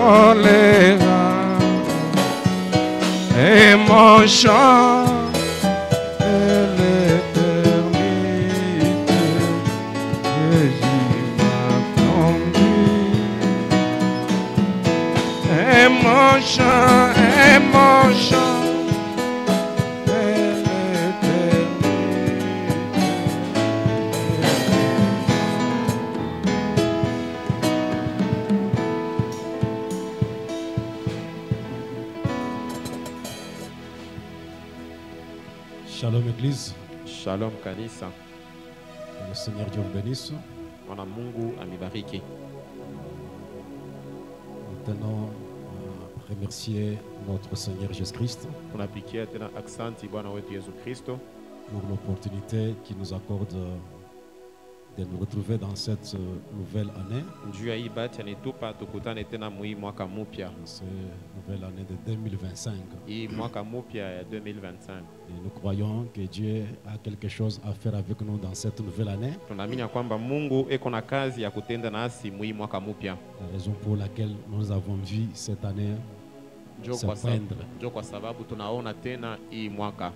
tolérable et mon chant de l'éternité. Jésus m'a conduit et mon chant de l'éternité. Shalom Église, Shalom kanisa. que le Seigneur Dieu vous bénisse. Bwana Mungu amibariki. Nous tenons à remercier notre Seigneur Jésus-Christ Tunapikia tena aksanti Bwana wetu Yesu Kristo pour l'opportunité qu'il nous accorde de nous retrouver dans cette nouvelle année, juu ya hii bahati anitupa tukutane tena mwi mwaka mupya, cette nouvelle année de 2025. hii mwaka mupya ya 2025. Et nous croyons que Dieu a quelque chose à faire avec nous dans cette nouvelle année. Tunaamini ya kwamba Mungu eko na kazi ya kutenda nasi mwi mwaka mupya. La raison pour laquelle nous avons vu cette année se prendre. Jo kwa sababu tunaona tena hii mwaka.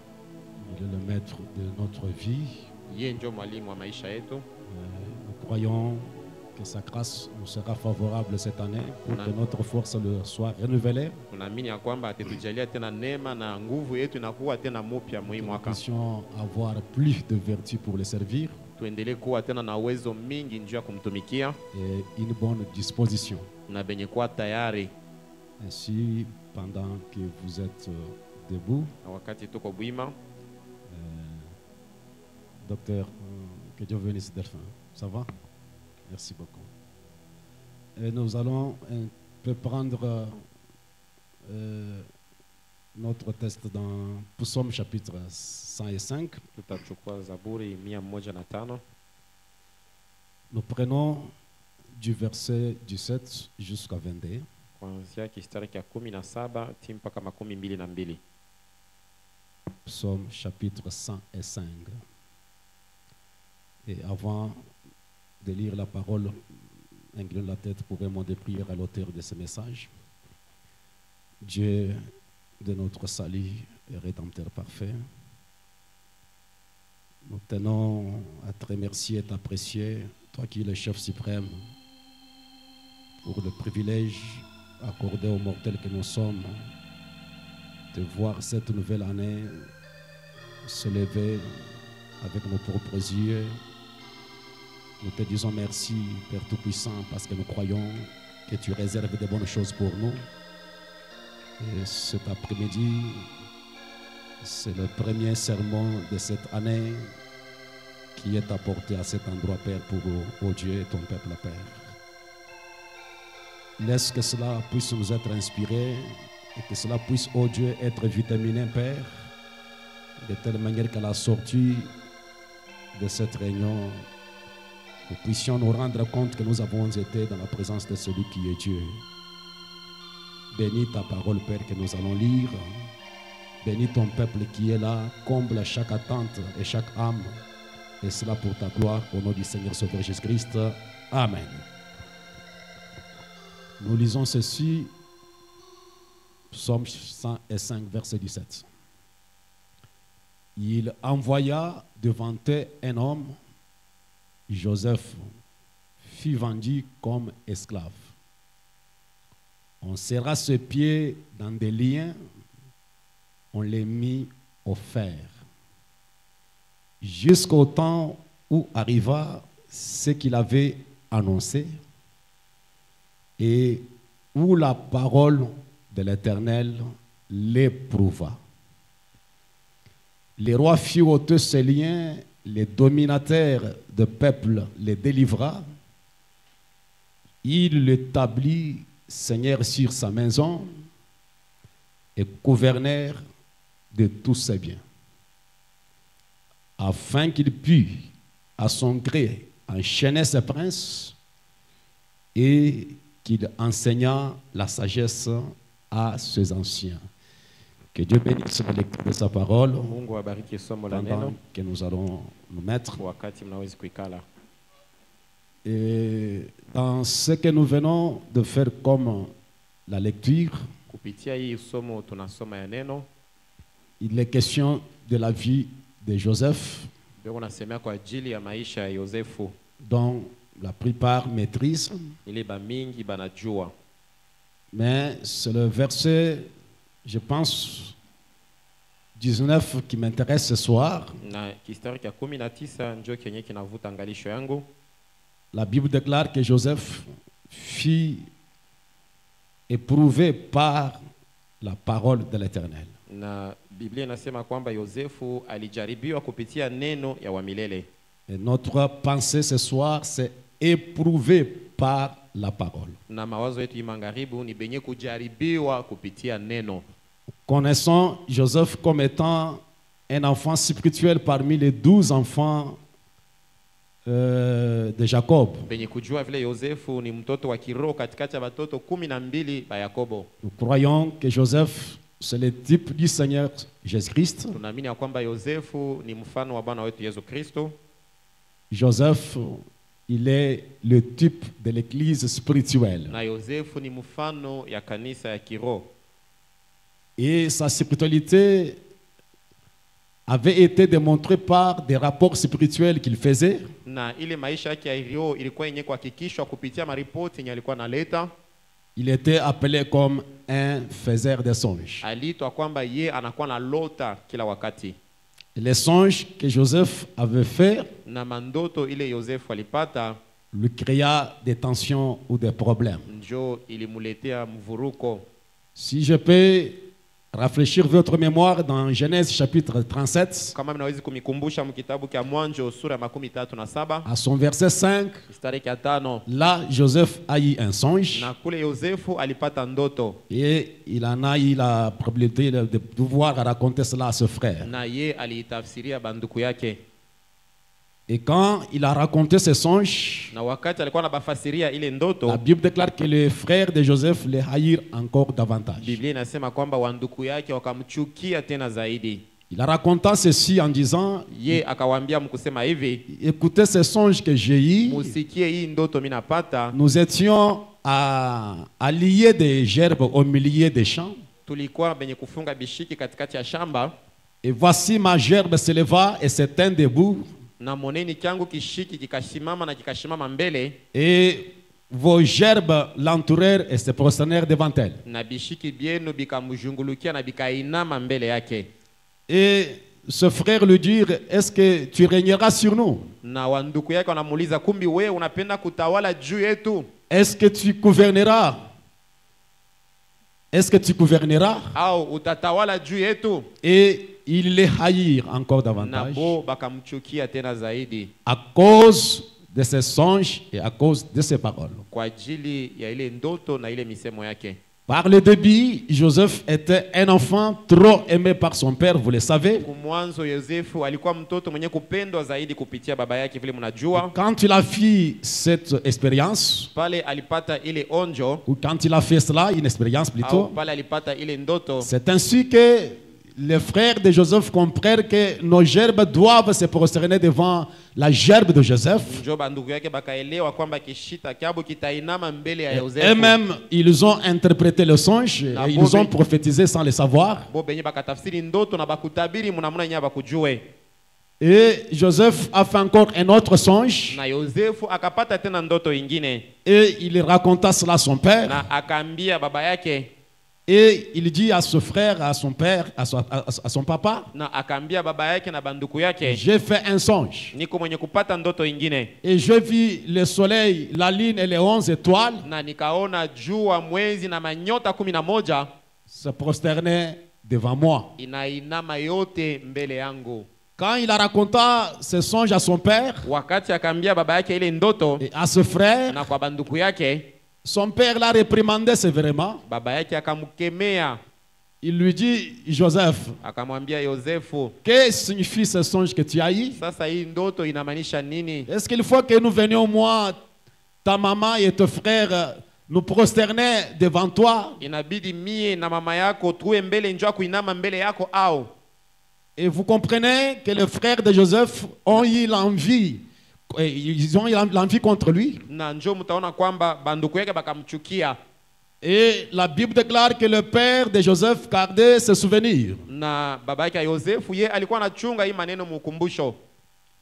Il est le maître de notre vie. Yeye ndio mwalimu wa maisha yetu. Nous croyons que sa grâce nous sera favorable cette année pour que notre force soit renouvelée. Tunaamini ya kwamba atatujalia tena neema na nguvu yetu inakuwa tena mupya mwi Nous mwaka. puissions avoir plus de vertu pour le servir Tuendelee kuwa tena na uwezo mingi njuu ya kumtumikia et une bonne disposition. na benye kuwa tayari. Ainsi, pendant que vous êtes debout, Na wakati tuko bwima, docteur, que Dieu bénisse Delphin. Ça va? Merci beaucoup. Et nous allons un peu prendre notre test dans Psaume chapitre 105. tutachukua Zaburi 105 Nous prenons du verset 17 jusqu'à 22. kuanzia kistari cha 17 ti mpaka 22. Psaume chapitre 105. Et avant de lire la parole, inclinons la tête pour demander prière à l'auteur de ce message. Dieu de notre salut et rédempteur parfait, nous tenons à te remercier et t'apprécier, toi qui es le chef suprême, pour le privilège accordé aux mortels que nous sommes de voir cette nouvelle année se lever avec nos propres yeux. Nous te disons merci, Père Tout-Puissant, parce que nous croyons que tu réserves de bonnes choses pour nous. Et cet après-midi, c'est le premier sermon de cette année qui est apporté à cet endroit, Père, pour, ô Dieu, et ton peuple, Père. Laisse que cela puisse nous être inspiré et que cela puisse, ô Dieu, être vitaminé, Père, de telle manière qu'à la sortie de cette réunion, nous puissions nous rendre compte que nous avons été dans la présence de celui qui est Dieu. Bénis ta parole, Père, que nous allons lire. Bénis ton peuple qui est là. Comble chaque attente et chaque âme. Et cela pour ta gloire, au nom du Seigneur Sauveur Jésus-Christ. Amen. Nous lisons ceci, Psaume 105, verset 17. Il envoya devant eux un homme, Joseph, fut vendu comme esclave. On serra ses pieds dans des liens, on les mit au fer. Jusqu'au temps où arriva ce qu'il avait annoncé et où la parole de l'Éternel l'éprouva. Les rois firent ôter ses liens, les dominateurs de peuple les délivra. Il l'établit Seigneur sur sa maison et gouverneur de tous ses biens, afin qu'il pût à son gré enchaîner ses princes et qu'il enseignât la sagesse à ses anciens. Que Dieu bénisse la lecture de sa parole Mungu abariki somo la pendant neno que nous allons nous mettre. wakati mnaweza kuikala. Et dans ce que nous venons de faire comme la lecture, Kupitia hii somo tunasoma ya neno, il est question de la vie de Joseph, ndio nasemea kwa ajili ya maisha ya Yosefu, dont la plupart maîtrisent. ile bamingi banajua. Mais c'est le verset, je pense, 19 qui m'intéresse ce soir. Na kistari cha 19 ndio kenye kinavuta angalisho yangu. La Bible déclare que Joseph fut éprouvé par la parole de l'Éternel. Na Biblia inasema kwamba Yosefu alijaribiwa kupitia neno ya wa milele. Et notre pensée ce soir, c'est éprouvé par la parole. Na mawazo yetu hii magharibi ni benye kujaribiwa kupitia neno. Connaissons Joseph comme étant un enfant spirituel parmi les 12 enfants de Jacob. Benye kujua vile Yosefu ni mtoto wa kiroho katikati ya watoto 12 ba Yakobo. Nous croyons que Joseph, c'est le type du Seigneur Jésus-Christ. Tunaamini ya kwamba Yosefu ni mfano wa Bwana wetu Yesu Kristo. Joseph, il est le type de l'église spirituelle. Na Yosefu ni mfano ya kanisa ya kiroho. Et sa spiritualité avait été démontrée par des rapports spirituels qu'il faisait. Na ile maisha yake ya kiroho ilikuwa yenye kuhakikishwa kupitia maripoti yenye alikuwa analeta. Il était appelé comme un faiseur de songes. Aliitwa kwamba ye anakuwa na lota kila wakati. Les songes que Joseph avait fait Na mandoto ile Yosefu alipata lui créa des tensions ou des problèmes. njo ilimuletea mvuruko. Si je peux rafraîchir votre mémoire dans Genèse chapitre 37, Kama mnaweza kumikumbusha mkitabu cha Mwanzo sura ya 37 à son verset 5, mstari ya 5, là Joseph a eu un songe na kule Yosefu alipata ndoto et il en a eu la probabilité de pouvoir raconter cela à ses frères. na ye aliitafsiria banduku yake. Et quand il a raconté ce songe, Na wakati alikuwa anabafasiria ile la ndoto, Bible déclare que les frères de Joseph les haïrent encore davantage. Biblia inasema kwamba wanduku yake wakamchukia tena zaidi. Il a raconté ceci en disant, Ye akawaambia mkusema hivi, écoutez ce songe que j'ai eu, musikie hii ndoto mimi napata. nous étions à lier des gerbes au milieu des champs. Tulikuwa benye kufunga bishiki katikati ya shamba, Et voici ma gerbe se leva et se tint debout. na moneni changu kishiki kikasimama na kikashimama mbele, Et vos gerbes l'entourèrent et se prosternèrent devant elle. na bishiki byenu bikamjungulukia na bikainama mbele yake. Et ce frère lui dit, est-ce que tu régneras sur nous? Na wanduku yake wanamuuliza, kumbi we unapenda kutawala juu yetu? Est-ce que tu gouverneras? Est-ce que tu gouverneras? Au utatawala juu yetu? Et ils les haïrent encore Na davantage bo bakamchukia tena zaidi à cause de ses songes et à cause de ses paroles. kwa ajili ya ile ndoto na ile misemo yake. Par le début, Joseph était un enfant trop aimé par son père, vous le savez. Kumwanzo Yosefu alikuwa mtoto mwenye kupendwa zaidi kupitia baba yake, vile mnajua. Quand il a fait cette expérience, Pale alipata ile onjo, ou quand il a fait cela, une expérience au plutôt, pale alipata ile ndoto, c'est ainsi que les frères de Joseph comprennent que nos gerbes doivent se prosterner devant la gerbe de Joseph. njo bandugu yake bakaelewa kwamba kishita kyabo kitainama mbele ya Yosefu. Eux-mêmes, ils ont interprété le songe, et ils ont prophétisé sans le savoir. Bo benye bakatafsiri ndoto na bakutabiri munamuna nya bakujue. Et Joseph a fait encore un autre songe, Na Yosefu akapata tena ndoto ingine, et il raconta cela à son père. na akaambia baba yake, Et il dit à ce frère, à son père, à son papa, na akaambia baba yake na banduku yake, j'ai fait un songe. niko mwenye kupata ndoto ingine, Et je vis le soleil, la lune et les 11 étoiles na nikaona jua, mwezi na manyota 11 se prosterner devant moi. inainama yote mbele yangu. Quand il a raconté ce songe à son père Wakati akaambia baba yake ile ndoto et à ce frère, na kwa banduku yake, son père l'a réprimandé sévèrement. baba yake akamkemea, Il lui dit, Joseph, akamwambia Yosefu, que signifie ce songe que tu as eu? sasa hii ndoto inamaanisha nini? Est-ce qu'il faut que nous venions, moi, ta maman et tes frères, nous prosterner devant toi? Inabidi mie na mama yako tuwe mbele njoo kuinama mbele yako au? Et vous comprenez que les frères de Joseph ont eu l'envie, ils ont eu l'envie contre lui. Na njoo mtaona kwamba banduku yake bakamchukia. Et la Bible déclare que le père de Joseph gardait ses souvenirs. Na baba yake Yosefu ye alikuwa anachunga hii maneno mukumbusho.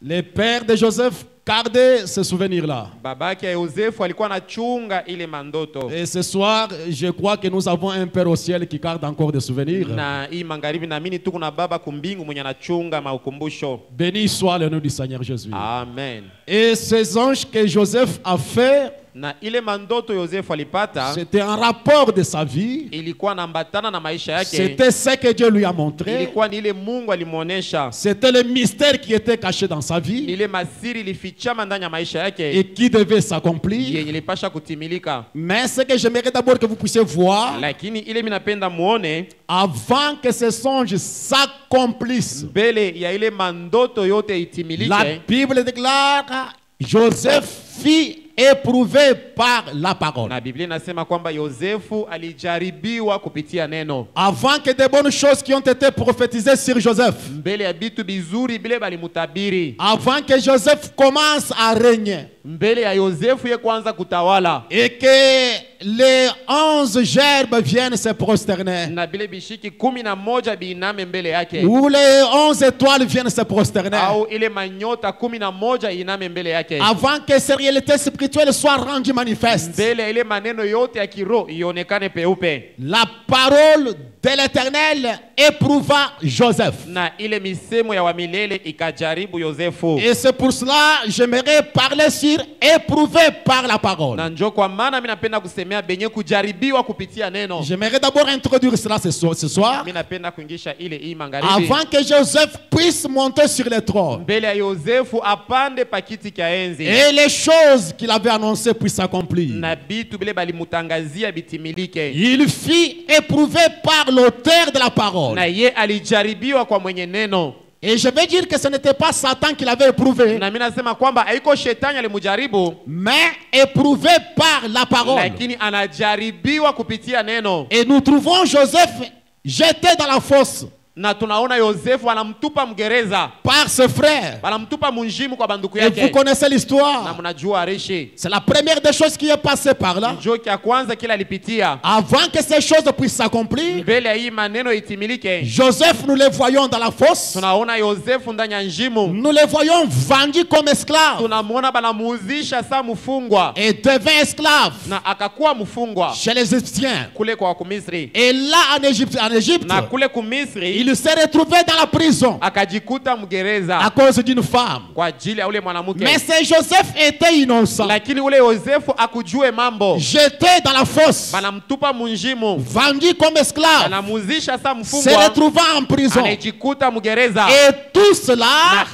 Le père de Joseph gardait ces souvenirs-là. Baba yake Yosefu alikuwa anachunga ile mandoto. Et ce soir, je crois que nous avons un père au ciel qui garde encore des souvenirs. Na hii magharibi naamini tuko na baba kumbingu mwenye anachunga maukumbusho. Béni soit le nom du Seigneur Jésus. Amen. Et ces anges que Joseph a fait, Na ile mandoto Yosefu alipata c'était un rapport de sa vie. ilikuwa nambatana na maisha yake. C'était ce que Dieu lui a montré. Ilikuwa ni ile Mungu alimuonesha. C'était le mystère qui était caché dans sa Ni vie ile masiri ilifichama ndani ya maisha et yake qui devait s'accomplir. yenye ilipasha kutimilika. Mais ce que j'aimerais d'abord que vous puissiez voir, Lakini ile mimi napenda muone avant que ces songes s'accomplissent, mbele ya ile mandoto yote la itimilike. Bible déclare Joseph fut éprouvé par la parole. Na Biblia inasema kwamba Yosefu alijaribiwa kupitia neno. Avant que de bonnes choses qui ont été prophétisées sur Joseph, Mbele ya bitu bizuri bile balimutabiri. avant que Joseph commence à régner, Mbele ya Yosefu ye kwanza kutawala. et que les 11 gerbes viennent se prosterner, Na bile bishiki 11 biiname mbele yake. ou les 11 étoiles viennent se prosterner, Au ile manyota 11 iname mbele yake. avant que ces réalités spirituelles soient rendues manifestes, Mbele ya ile maneno yote ya kiroho ionekane peupe. la parole de l'Éternel éprouva Joseph. Na ile misemo ya wamilele ikajaribu Yosefu. Et c'est pour cela j'aimerais parler sur éprouvé par la parole. Na njo kwa maana mimi napenda kusemea benye kujaribiwa kupitia neno. J'aimerais d'abord introduire cela ce soir, Mimi napenda kuingisha ile hii magharibi. avant que Joseph puisse monter sur le trône Mbele ya Yosefu apande pakiti kya enzi. et les choses qu'il avait annoncées puissent s'accomplir. Na bitu bile balimutangazia bitimilike. Il fut éprouvé par l'auteur de la parole. Na ye alijaribiwa kwa mwenye neno. Et je veux dire que ce n'était pas Satan qui l'avait éprouvé, Na mimi nasema kwamba haiko shetani alimujaribu, mais éprouvé par la parole. lakini anajaribiwa kupitia neno. Et nous trouvons Joseph jeté dans la fosse Na tunaona Yosefu anamtupa mgereza, par ses frères. anamtupa munjimu kwa banduku Et vous yake. connaissez Na l'histoire. mnajua arishi. C'est la première des choses qui est passée par là. Njoki ya kwanza kila alipitia. Avant que ces choses puissent s'accomplir, Mbele ya hii maneno itimilike. Joseph, nous le voyons dans la fosse. Tunaona Yosefu ndani ya njimu. Nous le voyons vendu comme esclave Tunamwona banamuuzisha saa mfungwa et devint esclave na akakuwa mfungwa chez les Égyptiens. kule kwa Wakumisri. Et là, en Égypte, Na kule Kumisri il s'est retrouvé dans la prison akajikuta à mgereza cause d'une femme. kwa ajili ya ule mwanamke. Mais ce Joseph était innocent, Lakini ule Yosefu akujue mambo. jeté dans la fosse, Banamtupa munjimu. vendu comme esclave, Banamuzisha saa se mfungwa. retrouvant en prison. Anajikuta mgereza. Et tout Na cela,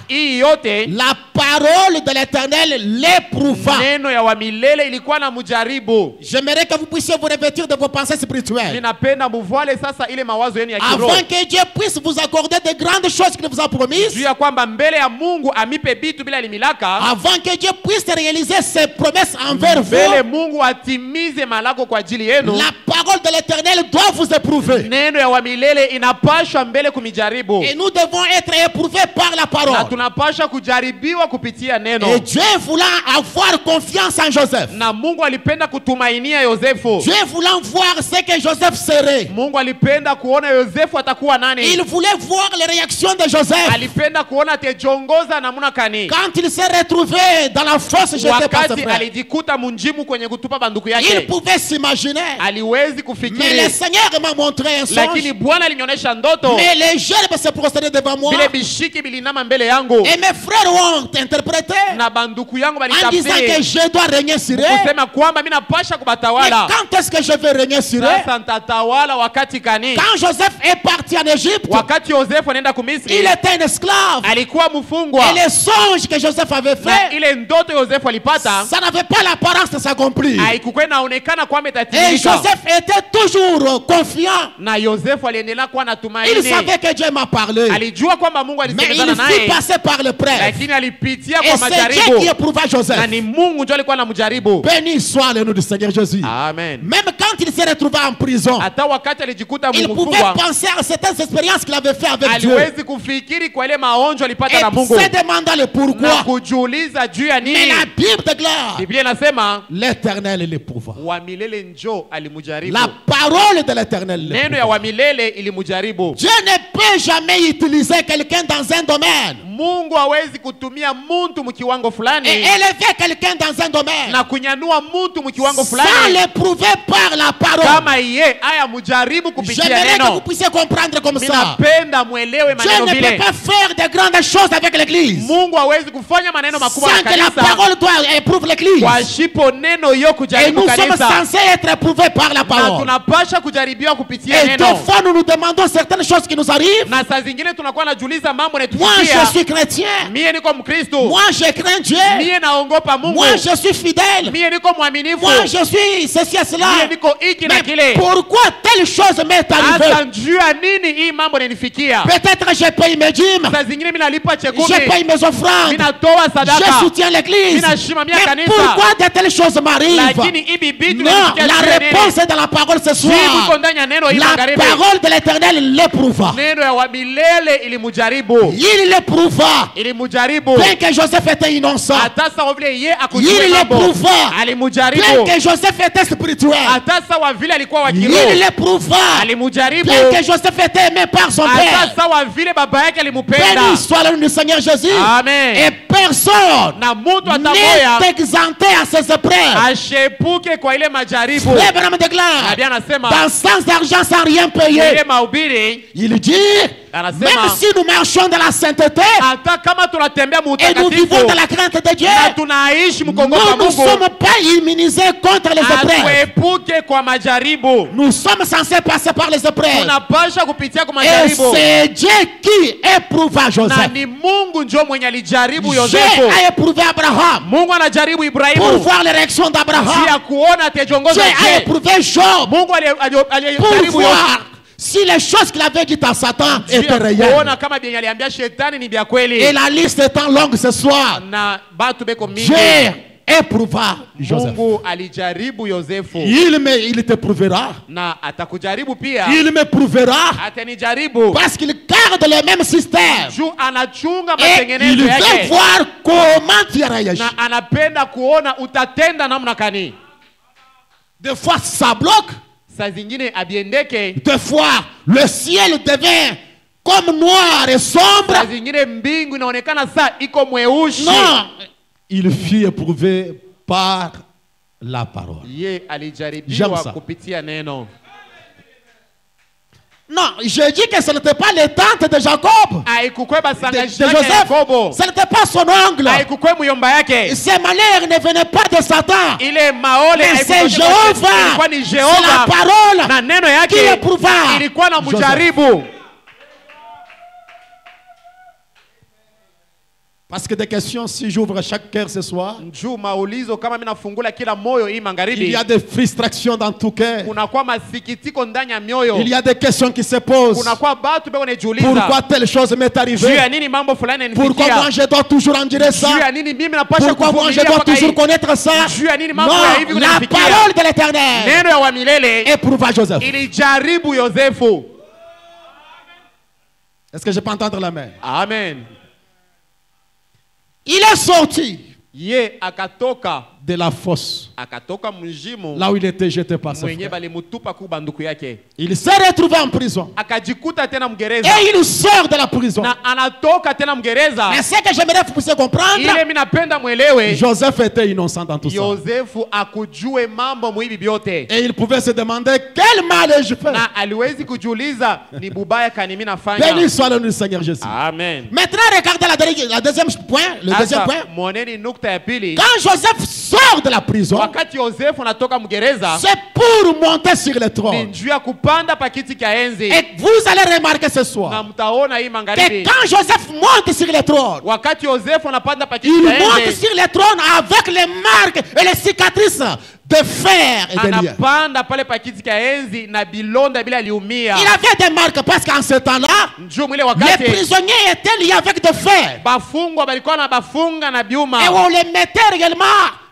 hii yote la parole de l'Éternel l'éprouva. neno ya wamilele ilikuwa na mujaribu. J'aimerais que vous puissiez vous revêtir de vos pensées spirituelles, Ninapenda muvwale sasa ile mawazo yenu ya kiroho. afin que Dieu puisse vous accorder de grandes choses qu'il vous a promises, Juu ya kwamba mbele ya Mungu amipe bitu bila limilaka. avant que Dieu puisse réaliser ses promesses envers Mbele vous. Mungu atimize malako kwa ajili yenu. La parole de l'Éternel doit vous éprouver. Neno ya wamilele inapashwa mbele kumijaribu. Et nous devons être éprouvés par la Na parole. tunapasha kujaribiwa kupitia neno. Et Dieu voulant avoir confiance en Joseph, Na Mungu alipenda kutumainia Yosefu. Dieu voulant voir ce que Joseph serait, Mungu alipenda kuona Yosefu atakuwa nani. il voulait voir les réactions de Joseph. Alipenda kuona atejongoza namuna kani. Quand il s'est retrouvé dans la fosse jeté par ses Wakati frères, alijikuta munjimu kwenye kutupa banduku il yake. pouvait s'imaginer. Aliwezi Mais le kufikiri. Seigneur m'a montré un Lakini songe. Bwana alinionyesha ndoto. Mais les gerbes se prosternaient devant moi. Vile bishiki bilinama mbele yangu. Et mes frères ont interprété Na banduku yangu en disant que balitafsiri. je dois régner sur eux. Kusema kwamba mimi napasha Mais kubatawala. quand est-ce que je vais régner sur eux? Sasa nitatawala wakati kani? Quand Joseph est parti en Égypte, Wakati Yosefu anaenda kumisri. il était un esclave. Alikuwa mfungwa. Et les songes que Joseph avait Na faits, ile ndoto Yosefu alipata ça n'avait pas l'apparence de s'accomplir. haikuwa inaonekana kwamba Et itatimilika. Joseph était toujours confiant. Na Yosefu aliendelea kuwa na Il tumaini. savait que Dieu m'a parlé. Alijua kwamba Mungu Mais alisemezana il fut naye. passé par l'épreuve. Lakini alipitia Et kwa c'est Dieu majaribu. qui éprouva Joseph. Na ni Mungu ndio alikuwa anamjaribu. Béni soit le nom du Seigneur Jésus. Amen. Même quand quand il s'est retrouvé en prison, hata wakati alijikuta il pouvait mfungwa, penser à certaines expériences qu'il avait fait avec Dieu. aliwezi kufikiri kwa ile maonjo alipata na Et Mungu se demandant le na pourquoi. kujiuliza juu ya Mais nini. la Bible déclare, Biblia inasema l'Éternel l'éprouva. wa milele njo alimujaribu. La parole de l'Éternel Neno ya l'éprouva. wa milele ilimujaribu. Dieu ne peut jamais utiliser quelqu'un dans un domaine Mungu hawezi kutumia muntu mkiwango et fulani élever quelqu'un dans un domaine na kunyanua muntu mkiwango sans fulani l'éprouver par la parole. kama ye aya mujaribu kupitia J'aimerais que vous neno. puissiez comprendre comme ça. Ninapenda mwelewe Dieu maneno ne peut vile. pas faire de grandes choses avec l'église Mungu hawezi kufanya maneno makubwa sans na que la kanisa parole doit éprouve l'église. kwa shipo neno yo Et kujaribu nous sommes kanisa, censés être éprouvés par la na parole. tunapasha kujaribiwa kupitia Et des neno. fois, nous nous demandons certaines choses qui nous arrivent. Na saa zingine tunakuwa najiuliza mambo Moi, yanatufikia. je suis chrétien. Mie niko Mkristo, Moi, je crains Dieu. mie naongopa Mungu, Moi, je suis fidèle. mie niko mwaminifu, Moi, je suis ceci et cela. mie niko iki na Mais kile. pourquoi telle chose m'est Hasa arrivée? njuu ya nini hii mambo inanifikia? Peut-être je paye mes dîmes. Saa zingine mimi nalipa Je chekumi, paye mes offrandes. mimi natoa Je sadaka, soutiens l'église. mimi nashimamia Mais kanisa. pourquoi de telles choses m'arrivent? Lakini hivi vitu Non, vinanifikia la juu ya nini? réponse est dans la parole ce Jibu iko soir. ndani ya neno hii La magharibi. parole de l'Éternel l'éprouva. Neno ya wa milele ilimujaribu, Il l'éprouva. ilimujaribu. Bien que Joseph était innocent. Hata sawa vile ye Il akujue mambo, l'éprouva. Bien alimujaribu. que Joseph était spirituel. Hata sawa vile alikuwa wa Il kiroho, l'éprouva. alimujaribu. Bien que Joseph était aimé par son Hata père. sawa vile baba yake alimpenda. Béni soit le nom du Seigneur Jésus. Amen. Et personne Na mtu hata n'est moya exempté à ces épreuves. ashepuke kwa ile majaribu. Abraham déclare, Nabii anasema dans sans argent, sans rien ile payer, mahubiri, il dit, anasema même si nous marchons dans la sainteté hata kama tunatembea mu et nous vivons utakatifu dans la crainte de Dieu, na tunaishi nous mkongoza ne Mungu, sommes pas immunisés contre les épreuves. atuepuke kwa majaribu. Nous sommes censés passer par les épreuves. Tunapasha kupitia kwa Et majaribu, c'est Dieu qui éprouva na Joseph. ni Mungu njo mwenye alijaribu Dieu Yosefu. a éprouvé Abraham Mungu anajaribu pour Ibrahimu voir les réactions juu ya d'Abraham. kuona Dieu atajongoza a je. éprouvé Job Mungu pour alijaribu voir si les choses qu'il avait dites à Satan juu étaient ya réelles. kuona kama vyenye aliambia shetani ni vya Et kweli, la liste étant longue ce soir, na batu beko mingi. Dieu éprouva Joseph. Mungu alijaribu Yosefu Il t'éprouvera. na atakujaribu pia, Il m'éprouvera atanijaribu parce qu'il garde le même système. juu anachunga Et il matengenezo veut yake voir comment tu réagis. na anapenda kuona utatenda namna kani. Des fois, ça bloque. Saa zingine abiendeke, Des fois, le ciel devient comme noir et sombre. saa zingine mbingu inaonekana saa iko mweushi. Non, il fut éprouvé par la parole. Ye J'aime alijaribiwa ça. kupitia neno. Non, je dis que ce n'était pas les tantes de Jacob, Haikukwe de basangaji yake Joseph. Yakobo, Ce n'était pas son ongle. haikukwe muyomba yake. Ces malheurs ne venaient pas de Satan. Ile maole Mais c'est haikutoka kwa Shetani, Jéhovah. ilikuwa ni C'est la Jehova, parole na neno qui yake éprouva ilikuwa na Joseph. mujaribu. Parce que des questions, si j'ouvre chaque cœur ce soir, Njuu maulizo kama mimi nafungula kila moyo hii il magharibi, y a des frustrations dans tout cœur. kunakuwa masikitiko ndani ya mioyo, Il y a des questions qui se posent. kunakuwa batu beko Pourquoi nejiuliza telle chose m'est juu arrivée? ya nini mambo fulani Pourquoi moi yananifikia, je dois toujours endurer ça? juu ya nini mimi napasha Pourquoi moi je kuvumilia dois mpaka toujours hii. connaître ça? Juu ya nini mambo Non, ya hivi la kunanifikia. parole de l'Éternel Neno ya wa milele éprouva Joseph. ilijaribu Yosefu. Est-ce que je peux entendre la main? Amen. Il est sorti Ye akatoka de la fosse, mjimu là où il était jeté par ses mwenye frères. balimutupa ku banduku yake, Il s'est retrouvé en prison. akajikuta tena mgereza, Et il sort de la prison. na anatoka tena mgereza. Mais ce que j'aimerais que vous puissiez comprendre, Ile mimi napenda mwelewe, Joseph était innocent dans tout ça. Yosefu akujue mambo muhibi byote, Et il pouvait se demander quel mal ai-je fait. na aliwezi kujiuliza ni bubaya kani mimi Béni nafanya. soit le nom du Seigneur Jésus. Amen. Maintenant, regardez la deuxième point. Le deuxième Sasa point. mwoneni nukta ya pili. Quand Joseph sort de la prison, Wakati Yosefu anatoka mgereza, c'est pour monter sur le ni trône. njuu ya kupanda pa kiti cha enzi, Et vous allez remarquer ce na soir mtaona hii que magharibi, quand Joseph monte sur le trône, wakati Yosefu anapanda pa kiti il cha monte enzi, sur le trône avec les marques et les cicatrices de fer et de liens. anapanda pale pa kiti cha enzi na bilonda bila aliumia. Il avait des marques parce qu'en ce temps-là, Njoo mwile les wakati prisonniers étaient liés avec de fer. bafungwa balikuwa na bafunga na Et byuma, on les mettait réellement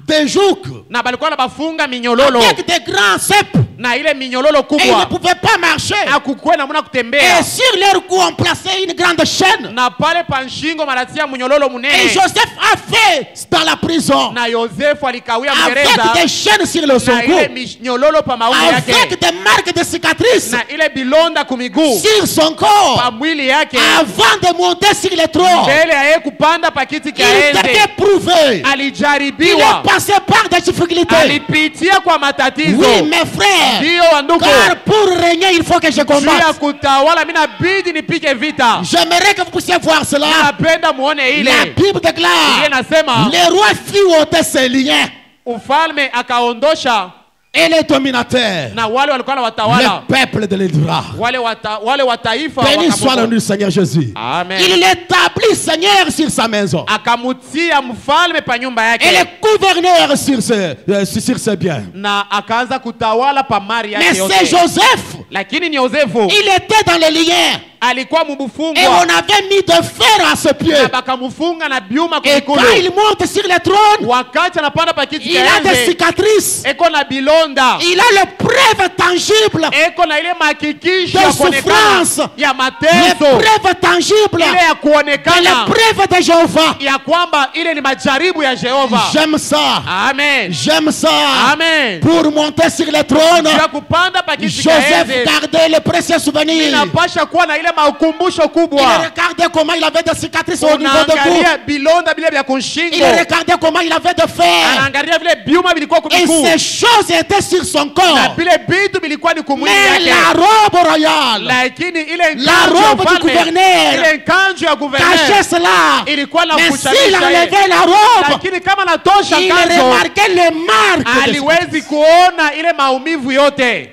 des jougs na balikuwa na bafunga minyololo avec des grands cèpes. na ile minyololo Et ils ne kubwa pouvaient pas marcher. akukuwe namuna Et kutembea, sur leur cou, on plaçait une grande chaîne. na pale panshingo manatia munyololo Et munene, Joseph a fait dans la prison na Yosefu alikawia avec mgereza des chaînes sur le son na cou, ile minyololo pa maumi avec yake des marques de cicatrices na ile bilonda kumiguu sur son corps, pa mwili yake, avant de monter sur le trône. mbele ya yeye kupanda pa kiti Il cha enzi. était prouvé. Il Alijaribiwa, est passé par des difficultés. alipitia kwa matatizo. Oui, mes frères. Ndiyo wandugu, Car pour régner, il faut que je juu ya combatte. kutawala mina bidi nipike vita. J'aimerais que vous puissiez voir cela. Napenda muone La ile Bible déclare, ile nasema le roi fit ôter ses liens ufalme akaondosha, et les dominateurs, na wale walikuwa na le watawala peuple de l'Édra. wale wataifa Béni soit le nom wakamuko. du Seigneur Jésus. Amen. Il l'établit Seigneur sur sa maison Akamutia mfalme pa nyumba et le yake gouverneur sur ses biens. na akaanza kutawala pa mali Mais yake c'est yote. Joseph, Lakini ni Yosefu il était dans les liens alikuwa et on mubufungwa avait mis de fer à ses pieds. na bakamufunga na byuma Et quand kumikulu. il monte sur le trône, Wakati anapanda pa kiti il a cha des enzi, cicatrices. eko na bilonda, Il a les preuves tangibles, eko na ile makikisho de ya kuonekana souffrance, ya les mateso, preuves tangibles, ile ya et les kuonekana preuves de Jéhovah. ya kwamba ile ni majaribu ya Jehova. J'aime ça. Amen. J'aime ça. Amen. Pour monter sur le trône, Ya kupanda pa kiti cha Joseph enzi, gardait les précieux souvenirs. inapasha kuwa na ile maukumbusho Il kubwa. regardait comment il avait des cicatrices au niveau de cou. Unaangalia bilonda vile vya Il kunshingo, regardait comment il avait de fer. anaangalia vile byuma vilikuwa Et kumikuu ces choses étaient sur son na corps. vile vitu vilikuwa ni kumwili Mais la yake, robe royale lakini ile La kanzu ya robe du ufalme, gouverneur ile kanzu ya cachait gouverneur cela. ilikuwa na Mais s'il kuchanisha yeye, enlevait la robe, lakini kama natosha il kanzu remarquait les marques. de aliwezi kuona ile maumivu yote.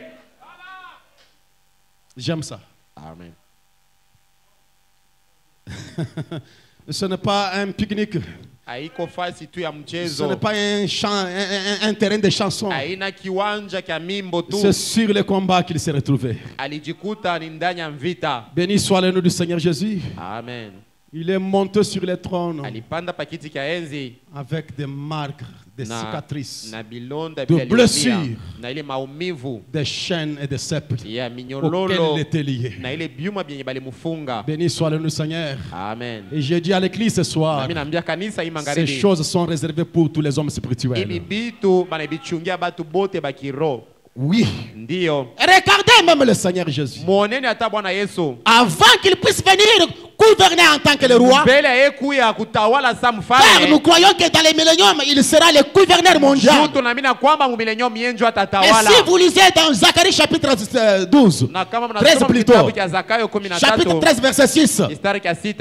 J'aime ça. Amen. Ce n'est pas un pique-nique. Haiko fasi tu ya Ce n'est mchezo, pas un terrain de chansons. haina kiwanja kya mimbo tu. C'est sur le combat qu'il s'est retrouvé. Alijikuta ni ndani ya vita. Béni soit le nom du Seigneur Jésus. Amen. Il est monté sur le trône Alipanda pa kiti cha enzi avec des marques, des na, cicatrices, na bilonda de vile blessures, aliumia, na ile maumivu des chaînes et des sceptres ya auxquels minyololo il était lié. na ile byuma vyenye balimufunga. Béni soit le nom du Seigneur. Amen. Et j'ai dit à l'église ce soir, Nami naambia kanisa hii ces magharibi, choses sont réservées pour tous les hommes hivi spirituels. bitu banabichungia batu bote bakiro. Oui. Ndiyo, Regardez même le Seigneur Jésus. muoneni hata Bwana Yesu Avant qu'il puisse venir gouverner en tant que le roi, mbele ya yeye kuya kutawala sa car nous mfalme. croyons que dans les milléniums, il sera le gouverneur mondial. Juu tunaamini kwamba mumilenyo yenjo Et atatawala. si vous lisez dans Zacharie chapitre 12, Na kama 13 mnasoma plutôt. kitabu cha Zakayo chapitre 13 13 verset 6, mstari cha 6,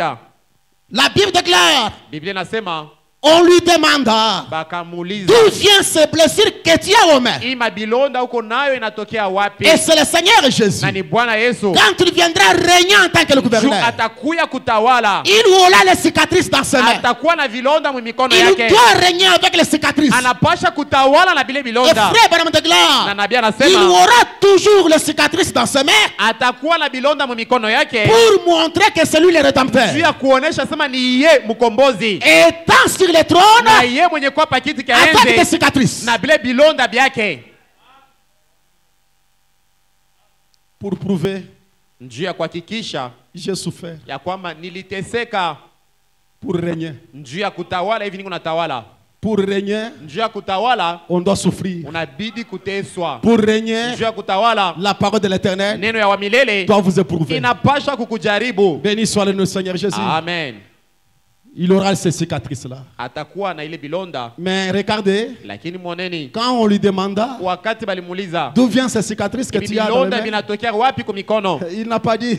la Bible déclare, Biblia inasema on lui demanda, bakamuuliza, d'où viennent ces blessures que tu as aux mains? hii mabilonda huko nayo inatokea wapi? Et c'est le Seigneur Jésus. Na ni Bwana Yesu. Quand il viendra régner en tant que le Juu gouverneur, atakuya kutawala, il aura les cicatrices dans ses mains. atakuwa na vilonda mumikono Il yake, doit régner avec les cicatrices. anapasha kutawala na bile Et vilonda. frère Branham Na déclare, nabii il anasema aura toujours les cicatrices dans ses mains atakuwa na bilonda mumikono yake, pour montrer que c'est lui le rédempteur. juu ya kuonesha sema ni ye mkombozi, Et étant sur le trône, na ye mwenye kwa pakiti ka avec des enzi cicatrices. na bile bilonda byake, Pour prouver, njuu ya kuhakikisha j'ai souffert ya kwamba niliteseka, pour régner. njuu ya kutawala hivi niko natawala. Pour régner, Njuu ya kutawala on doit souffrir. unabidi kuteswa. Pour régner, Njuu ya kutawala la parole de l'Éternel neno ya wamilele doit vous éprouver. inapasha kukujaribu. Béni soit le nom du Seigneur Jésus. Amen. Il aura ces cicatrices-là. Atakuwa na ile bilonda, Mais regardez, lakini mwoneni, quand on lui demanda wakati balimuuliza d'où viennent ces cicatrices que hivi tu as dans les bilonda mains, vinatokea wapi kumikono, il n'a pas dit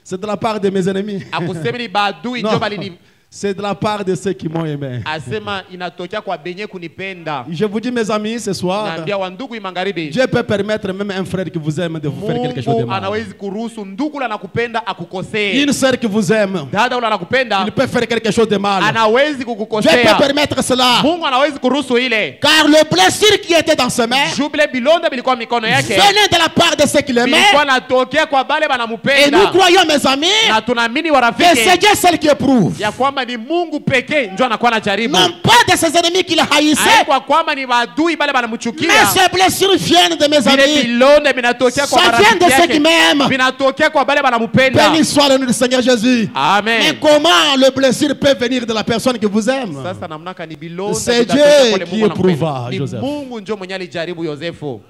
c'est de la part de mes ennemis. akusemi ni badui Non, ndio balini, c'est de la part de ceux qui m'ont aimé. asema inatokea kwa benye kunipenda. Je vous dis, mes amis, ce soir, Naambia wandugu imangaribi, Dieu peut permettre même un frère qui vous aime de vous faire quelque chose de Mungu mal. anawezi kuruhusu ndugu ule anakupenda akukosee, Une sœur qui vous aime, dada ule anakupenda il peut faire quelque chose de mal. anawezi Dieu peut kukukosea, permettre cela. Mungu anawezi kuruhusu ile. Car le blessure qui était dans ses mains Juu bile bilonda bilikuwa mikono yake venait de la part de ceux qui l'aimaient. bilikuwa natokea kwa bale Et nous banamupenda, croyons, mes amis, na tunaamini que c'est warafiki Dieu seul qui éprouve. ya kwamba kwamba ni Mungu pekee ndio anakuwa anajaribu. Non pas de ses ennemis qu'il haïssait. Haikuwa kwamba ni maadui bale banamchukia. Mais ces blessures viennent de mes Vile amis. vilonda vinatokea kwa Ça vient de marafiki ceux qui yake. m'aiment. Vinatokea kwa bale banamupenda. Béni soit le nom du Seigneur Jésus. Amen. Mais comment le blessure peut venir de la personne qui vous aime? Sasa namnaka ni bilonda C'est vinatokea Dieu kwa le qui Mungu anampenda. éprouva Ni Joseph. Mungu ndio mwenye alijaribu Yosefu.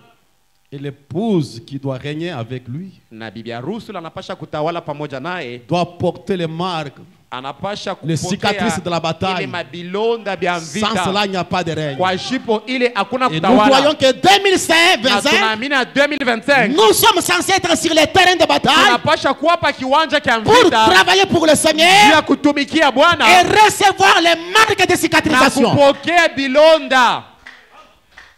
Et l'épouse qui doit régner avec lui Na bibi harusi anapasha kutawala pamoja naye, doit porter les marques. anapasha Les cicatrices de la ile bataille. mabilonda vya Sans vita. cela, il n'y a pas de règne. Kwa jipo ile hakuna Et nous voyons kutawala. que 2005, Na tunaamini na 2025 nous sommes censés être sur les terrains de bataille tunapasha kuwapa kiwanja cha pour vita travailler pour le juu Seigneur ya kutumikia Bwana et recevoir les marques de na cicatrisation. kupokea bilonda.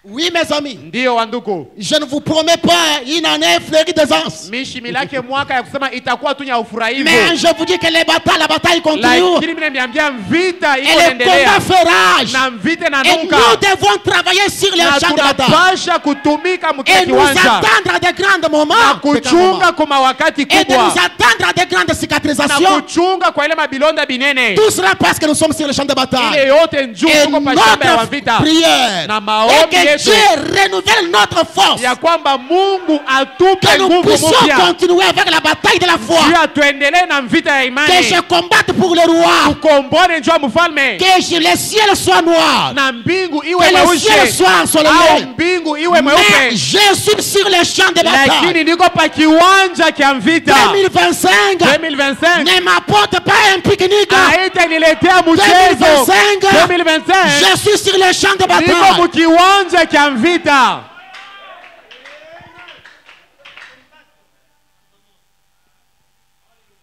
Oui, mes amis, Ndiyo wandugu, je ne vous promets pas une année fleurie d'aisance. mishimilake mwaka ya kusema itakuwa tu ya ufurahivu, Mais je vous dis que la bataille continue. lakini mimi niambia vita iko Et le inaendelea combat fait rage. na vita Et inanuka, nous devons travailler sur les na champs de bataille. tunapasha kutumika mkile Et nous kiwanja attendre à des grands na moments. kuchunga kwa wakati Et de nous kubwa attendre à des grandes na cicatrisations. kuchunga kwa ile mabilonda binene. Tout cela parce que nous sommes sur le champ de Ile bataille. yote njoo Et tuko pa shamba ya notre vita, prière na est maombi que yetu Dieu renouvelle notre force. ya kwamba Mungu atupe Que nous nguvu puissions mpya continuer avec la bataille de la foi. juu tuendelee na vita ya Que imani, je combatte pour le roi. tukombone njoo mfalme Que le ciel soit noir. na mbingu Que iwe le ciel mweusi soit au ensoleillé. mbingu iwe Mais mweupe, je suis sur le champ de bataille. lakini niko pa kiwanja cha vita. 2025 2025 ne m'apporte pas un pique-nique. haitaniletea mchezo. 2025 je suis sur le champ de niko bataille. mukiwanja cha vita.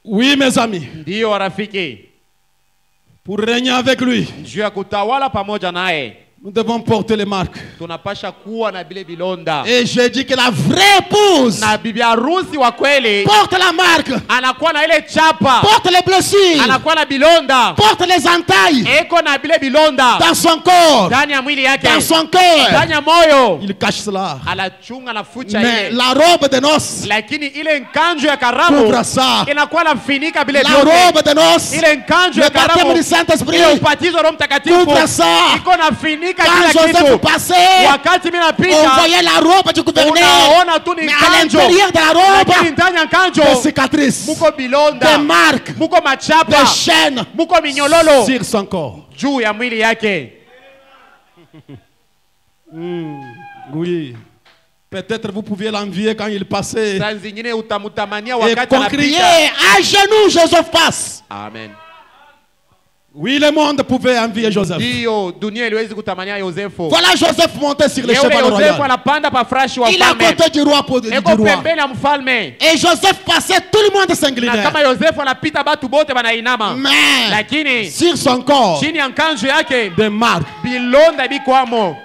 Oui, mes amis, Ndiyo rafiki, pour régner avec lui, juu ya kutawala pamoja naye nous devons porter les marques. tunapasha kuwa na bile bilonda, Et je dis que la vraie épouse na bibi harusi wa kweli porte la marque, anakuwa na ile chapa, porte les blessures, anakuwa na bilonda, porte les entailles eko na bile bilonda dans son corps, ndani ya mwili yake, dans son cœur. ndani ya moyo, Il cache cela. anachunga na fucha Mais ile, la robe de noces lakini ile nkanjo ya karamu couvre ça. inakuwa nafinika bile La vyote. robe de noces, Ile nkanjo le ya baptême karamu, du Saint-Esprit ile ubatizo wa Roho Mtakatifu couvre ça. iko nafinika Quand kila Joseph kitu. passait, Wakati mimi on napita voyait la robe du gouverneur. unaona tu ni Mais à nkanjo, l'intérieur de la lakini robe, ndani ya nkanjo des cicatrices, muko des bilonda, marques, muko machapa, des chaînes. muko minyololo Sur son corps. juu ya mwili yake. Oui. Peut-être vous pouviez l'envier quand il passait. Saa zingine utamutamania Et wakati qu'on anapita. Crier à genoux, Joseph passe. Amen. Oui, le monde pouvait envier Joseph. Ndiyo dunia iliwezi kutamania Yosefu. Voilà Joseph monté sur le Yule cheval Yosefu royal. anapanda pa frashi wa Il est à mfalme, côté du roi. Du eko roi. pembeni ya mfalme, Et Joseph passait, tout le monde na s'inclinait. kama Yosefu anapita batu bote banainama, Mais lakini sur son corps, chini ya nkanjo yake Des marques. bilonda bikwamo.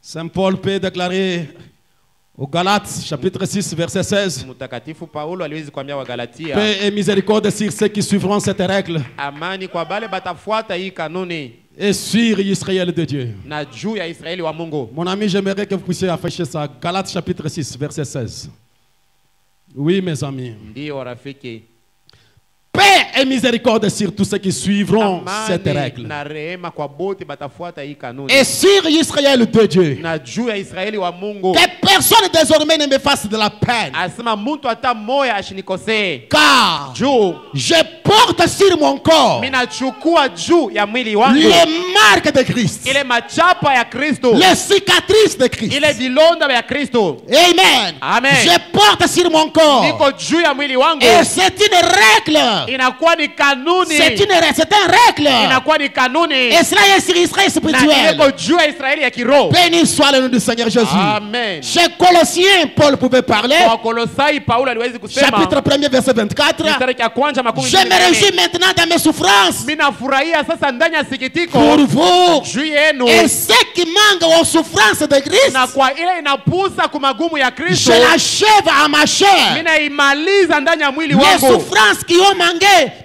Saint Paul peut déclarer aux Galates, chapitre 6, verset 16. Mtakatifu Paulo aliwezi kuambia Wagalatia, Paix et miséricorde sur ceux qui suivront cette règle amani kwa bale batafuata hii kanuni et sur Israël de Dieu. na juu ya Israeli wa Mungu. Mon ami, j'aimerais que vous puissiez afficher ça. Galates chapitre 6, verset 16. Oui, mes amis. Ndiyo rafiki, paix Et miséricorde sur tous ceux qui suivront cette amani règle. na rehema kwa bote batafuata hii kanuni et sur Israël de Dieu. na juu ya Israeli wa Mungu. Que personne désormais ne me fasse de la peine. Asema muntu hata moya ashinikosee, Car juu je porte sur mon corps minachukua juu ya mwili wangu les marques de Christ, ile machapa ya Kristo, les cicatrices de Christ. ile vilonda ya Kristo. Amen. Amen. Je porte sur mon corps. Niko juu ya mwili wangu, Et c'est une règle. inakuwa ni kanuni, C'est un règle. inakuwa ni kanuni Et cela est sur Israël na spirituel. iko juu ya Israeli ya kiroho. Béni soit le nom du Seigneur Jésus. Amen. Chez Colossiens, Paul pouvait parler. Kwa Kolosai Paulo aliwezi kusema Chapitre 1er, verset 24. mstari ya kwanza makumi Je me mbili na réjouis nne. maintenant dans mes souffrances Mimi nafurahia sasa ndani ya sikitiko pour vous. juu yenu, Et ce qui manque aux souffrances de Christ, na kwa ile inapusa kumagumu ya Kristo je l'achève à ma chair. mimi naimaliza ndani ya mwili Les wangu. souffrances qui ont manqué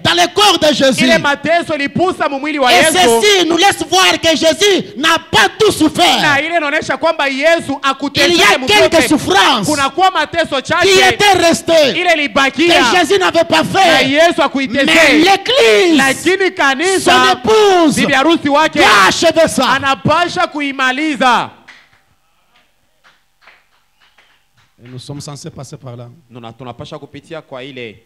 dans le corps de Jésus. ile mateso ilipusa mwili wa Et Yesu, ceci nous laisse voir que Jésus n'a pas tout souffert. na ile inaonyesha kwamba Yesu Il y akuteseka a quelques mtoke. souffrances Kunakuwa mateso qui chache étaient restées, ile libakia que Jésus n'avait pas na fait. Yesu Mais akuitesei, l'Église, lakini son kanisa épouse, bibi harusi wake doit achever ça. anapasha kuimaliza. Et nous sommes censés passer par là. Tunapasha kupitia kwa ile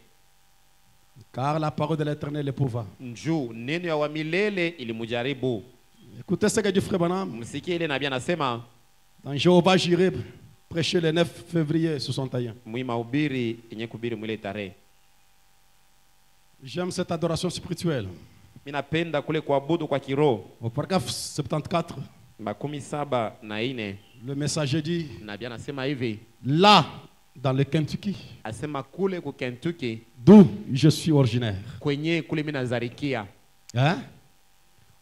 Car la parole de l'Éternel est pouvoir. njuu, neno ya wa milele ilimujaribu. Écoutez ce que dit Frère Branham. Msikie ile nabii anasema Dans Jéhovah Jireh, prêché le 9 février 61. mwimahubiri yenye kubiri mwile tarehe. J'aime cette adoration spirituelle. Mimi napenda kule kuabudu kwa kiroho. Au paragraphe 74, 74, le messager dit, nabii anasema hivi, là, dans le Kentucky, asema kule ku Kentucky d'où je suis originaire. kwenye kule mimi nazarikia. Hein?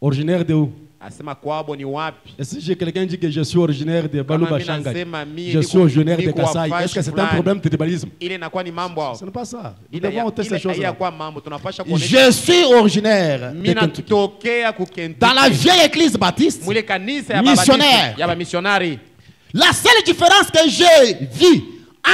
Originaire de où? Asema kwabo ni wapi? Et si j'ai quelqu'un dit que je suis originaire de Kama Balouba mimi Shanghai, nasema mimi je suis originaire de Kassai, est-ce que c'est un fulani, problème de tribalisme? ile inakuwa ni mambo hao. Ce n'est pas ça. Nous Ile devons ôter ces choses-là. ya kwa mambo tunapasha kuonesha. Je suis originaire de Mimi Kentucky. natokea ku Kentucky. Dans la vieille église baptiste, Mwile kanisa ya missionnaire. ya missionnaire. la seule différence que j'ai vue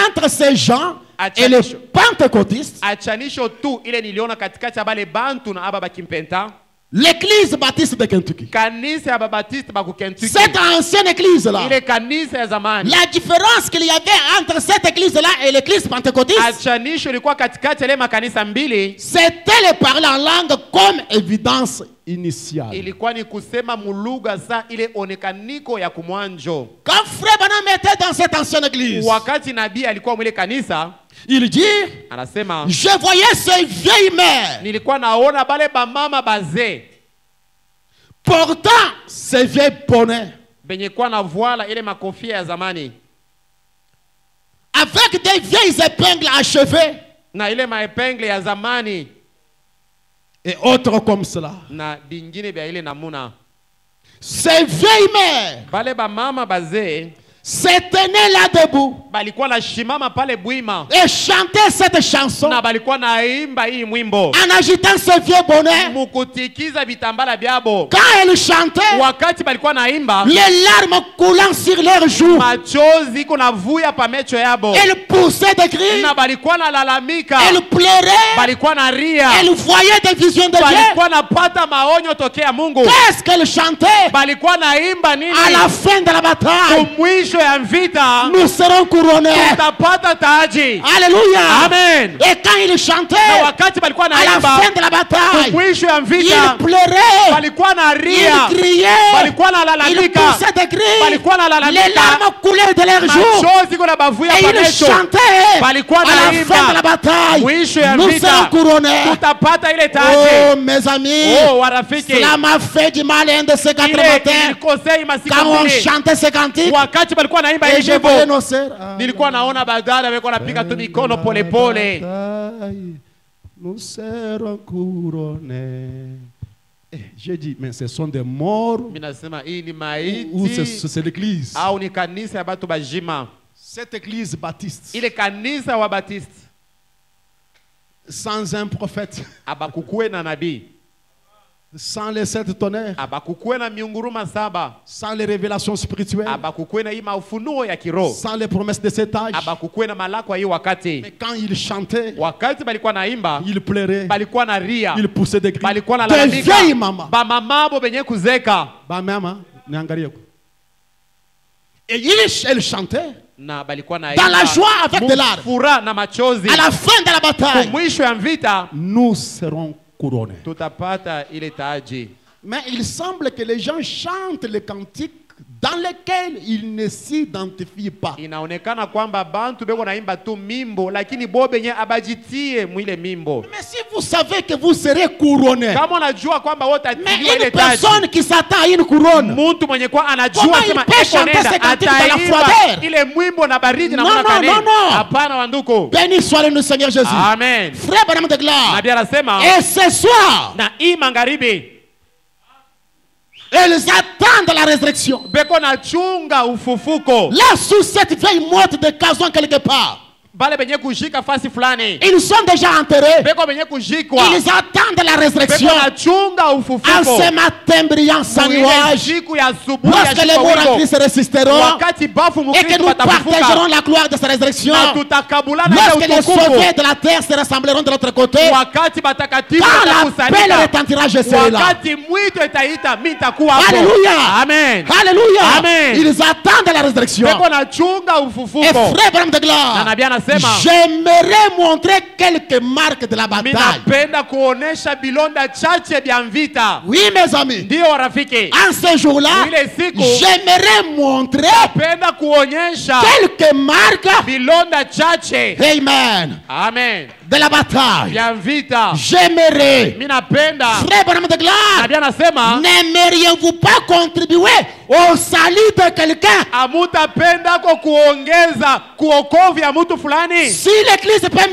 entre ces gens et les pentecôtistes, Achanisho tu ile niliona katikati ya bale bantu na aba bakimpenta. l'église baptiste de Kentucky, Kanisa ya Babatiste ba ku Kentucky. cette ancienne église-là, Ile kanisa ya zamani. la différence qu'il y avait entre cette église-là et l'église pentecôtiste, Achanisho ilikuwa katikati ya ile makanisa mbili. c'était le parler en langue comme évidence. Initiale. Ilikuwa ni kusema mulugha sa ile onekaniko ya kumwanjo. Quand Frère Branham était dans cette ancienne église, Wakati nabii alikuwa mwile kanisa, il dit, anasema je voyais ces vieilles mères nilikuwa naona bale bamama bazee portant ces vieilles bonnets benye kwa na voila ile makofia ya zamani avec des vieilles épingles achevées na ile maepengle ya zamani Et autres comme cela. na bingine bya ile namuna. Ces vieilles mères Bale bamama bazee se tenaient là debout balikuwa na shimama pale bwima et chantaient cette chanson na balikuwa naimba hii mwimbo en agitant ce vieux bonnet. mukutikiza vitambala byabo. Quand elles chantaient, Wakati balikuwa naimba les larmes coulant sur leurs joues, machozi iko navuya pa mecho yabo elles poussaient des cris, na balikuwa nalalamika, elles pleuraient, balikuwa na ria, elles voyaient des visions de Dieu. balikuwa napata maonyo tokea Mungu, Qu'est-ce qu'elles chantaient? balikuwa naimba nini? À la fin de la bataille, Kumwisho ya vita nous serons couronnés. tutapata taji. Alléluia. Amen. Et quand ils Na chantaient, wakati balikuwa à la naimba fin de la bataille, kumwisho ya vita ils pleuraient, balikuwa na ria, ils criaient, balikuwa ils nalalamika, poussaient des cris, balikuwa les nalalamika, larmes coulaient de leurs joues. machozi iko na bavuya Et pa ils mecho. chantaient Balikuwa à la naimba, fin de la bataille, mwisho ya nous vita serons couronnés. tutapata ile Oh taji. mes amis, Oh warafiki, cela m'a fait du mal un de ces 4 ile matins ilikosei masiku quand on mbili chantait ces cantiques wakati balikuwa naimba et hivi je voyais hivyo. nos sœurs. Nilikuwa naona badala weko napiga tu mikono pole pole. Nous serons couronnés. Eh, j'ai dit, mais ce sont des morts Mimi nasema hii ni ou maiti c'est l'église? au ni kanisa ya batu bajima. Cette église baptiste, Ile kanisa wa Baptiste sans un prophète, abakukue na nabii, sans les 7 tonnerres, abakukue na miunguruma 7, sans les révélations spirituelles, abakukue na hii maufunuo ya kiroho, sans les promesses de cet âge. abakukue na malako ya hii wakati. Mais quand il chantait, Wakati balikuwa naimba, il pleurait, balikuwa na ria, il poussait des cris. balikuwa Des nalalamika, vieilles mamans. bamamabo benye kuzeka Ba mama, niangalie. Et elle chantait na balikuwa na Dans la joie avec de larmes. furaha na machozi. À la fin de la bataille, Kumwisho ya vita nous serons couronnés. tutapata ile taji. Mais il semble que les gens chantent les cantiques dans lesquels ils ne s'identifient pas. Inaonekana kwamba bantu beko naimba tu mimbo lakini bo benye abajitie mwile mimbo. mais si vous savez que vous serez couronné, Kama unajua kwamba wote mais atiliwa ile une taji, personne qui s'attend à une couronne, mtu mwenye kwa anajua Comment sema il peut eko chanter nenda ces cantiques dans la ataimba froideur? ile mwimbo na baridi na Non, mwana non, kane. non, non. Hapana wanduku. béni soit le Seigneur Jésus. Amen. Frère Branham de gloire. Nabii anasema Et ce soir, na hii magharibi elles attendent la résurrection. beko na chunga ufufuko. Là, sous cette vieille morte de gazon quelque part, bale benye kujika fasi fulani Ils sont déjà enterrés. beko benye kujikwa Ils attendent la résurrection. beko nachunga En ufufuko ce matin brillant sans Mwile nuage, siku ya asubuhi ya lorsque les morts en shikawiko, Christ résisteront wakati bafu et que mukristo nous watafufuka partagerons la gloire de sa résurrection, na tutakabulana na lorsque les utukufu sauvés de la terre se rassembleront de l'autre côté, wakati batakatifu quand l'appel watakusanyika retentira, je serai là. wakati mwito itaita mimi nitakuwa hapo. Alléluia. Amen. Alléluia. Amen. Ils attendent la résurrection. beko nachunga Et ufufuko frère Branham de na gloire, nabii anasema j'aimerais montrer quelques marques de la mimi bataille. napenda kuonesha bilonda chache vya vita. Oui, mes amis. Ndio warafiki, En ce jour-là, Ile siku, j'aimerais montrer napenda kuonyesha quelques marques, bilonda chache amen, amen de la bataille. vya vita. J'aimerais, Mimi napenda frère Branham de gloire, nabii anasema n'aimeriez-vous pas contribuer au salut de quelqu'un? amutapenda ko kuongeza kuokovu ya mtu fulani. Si l'église peut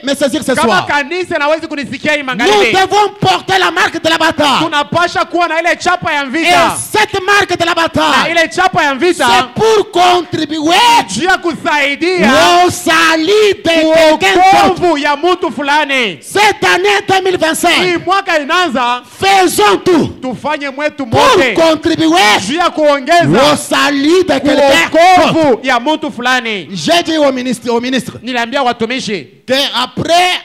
me saisir ce Kama soir, kanisa nawezi kunisikia hii nous magharibi, devons porter la marque de la bataille. tunapasha kuwa na ile chapa ya Et vita, cette marque de la na bataille, ile chapa ya c'est vita pour contribuer juu ya kusaidia au salut de quelqu'un d'autre. kuokovu ya mtu fulani. Cette année Hii 2025, mwaka inaanza, faisons tout tufanye mwetu pour mote contribuer juu ya au kuongeza salut de quelqu'un d'autre. kuokovu ya mtu fulani. J'ai dit au ministre Niliambia watumishi qu'après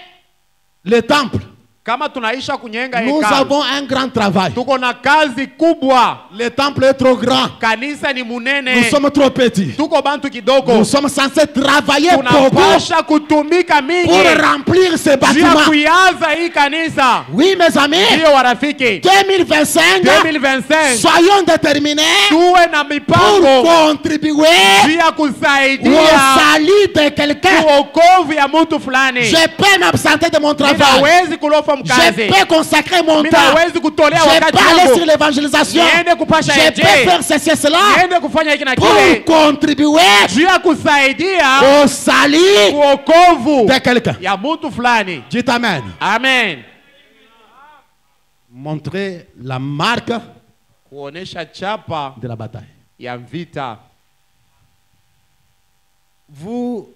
le temple, kama tunaisha kunyenga nous hekalu, avons un grand travail. tuko na kazi kubwa. Le temple est trop grand. Kanisa ni Nous munene, sommes trop petits. tuko bantu kidogo, Nous sommes censés travailler beaucoup tunapasha kutumika mingi pour remplir ce juu ya bâtiment. kuyaza hii kanisa. Oui, mes amis, Ndiyo warafiki, 2025, 2025 soyons déterminés tuwe na pour mipango contribuer juu ya au kusaidia salut de quelqu'un. kuokovu ya mtu fulani. Je peux m'absenter de mon travail. Ninawezi kulofa Je mkazi, peux consacrer mon temps. ninawezi kutolea Je wakati peux aller sur wangu, l'évangélisation. niende kupasha Je peux injili, faire ceci et cela niende kufanya hiki na pour kile contribuer juu ya kusaidia au salut kuokovu de quelqu'un. ya mtu fulani. Dites Amen. Amen. Montrer la marque Kuonesha chapa de la bataille. ya vita. Vous,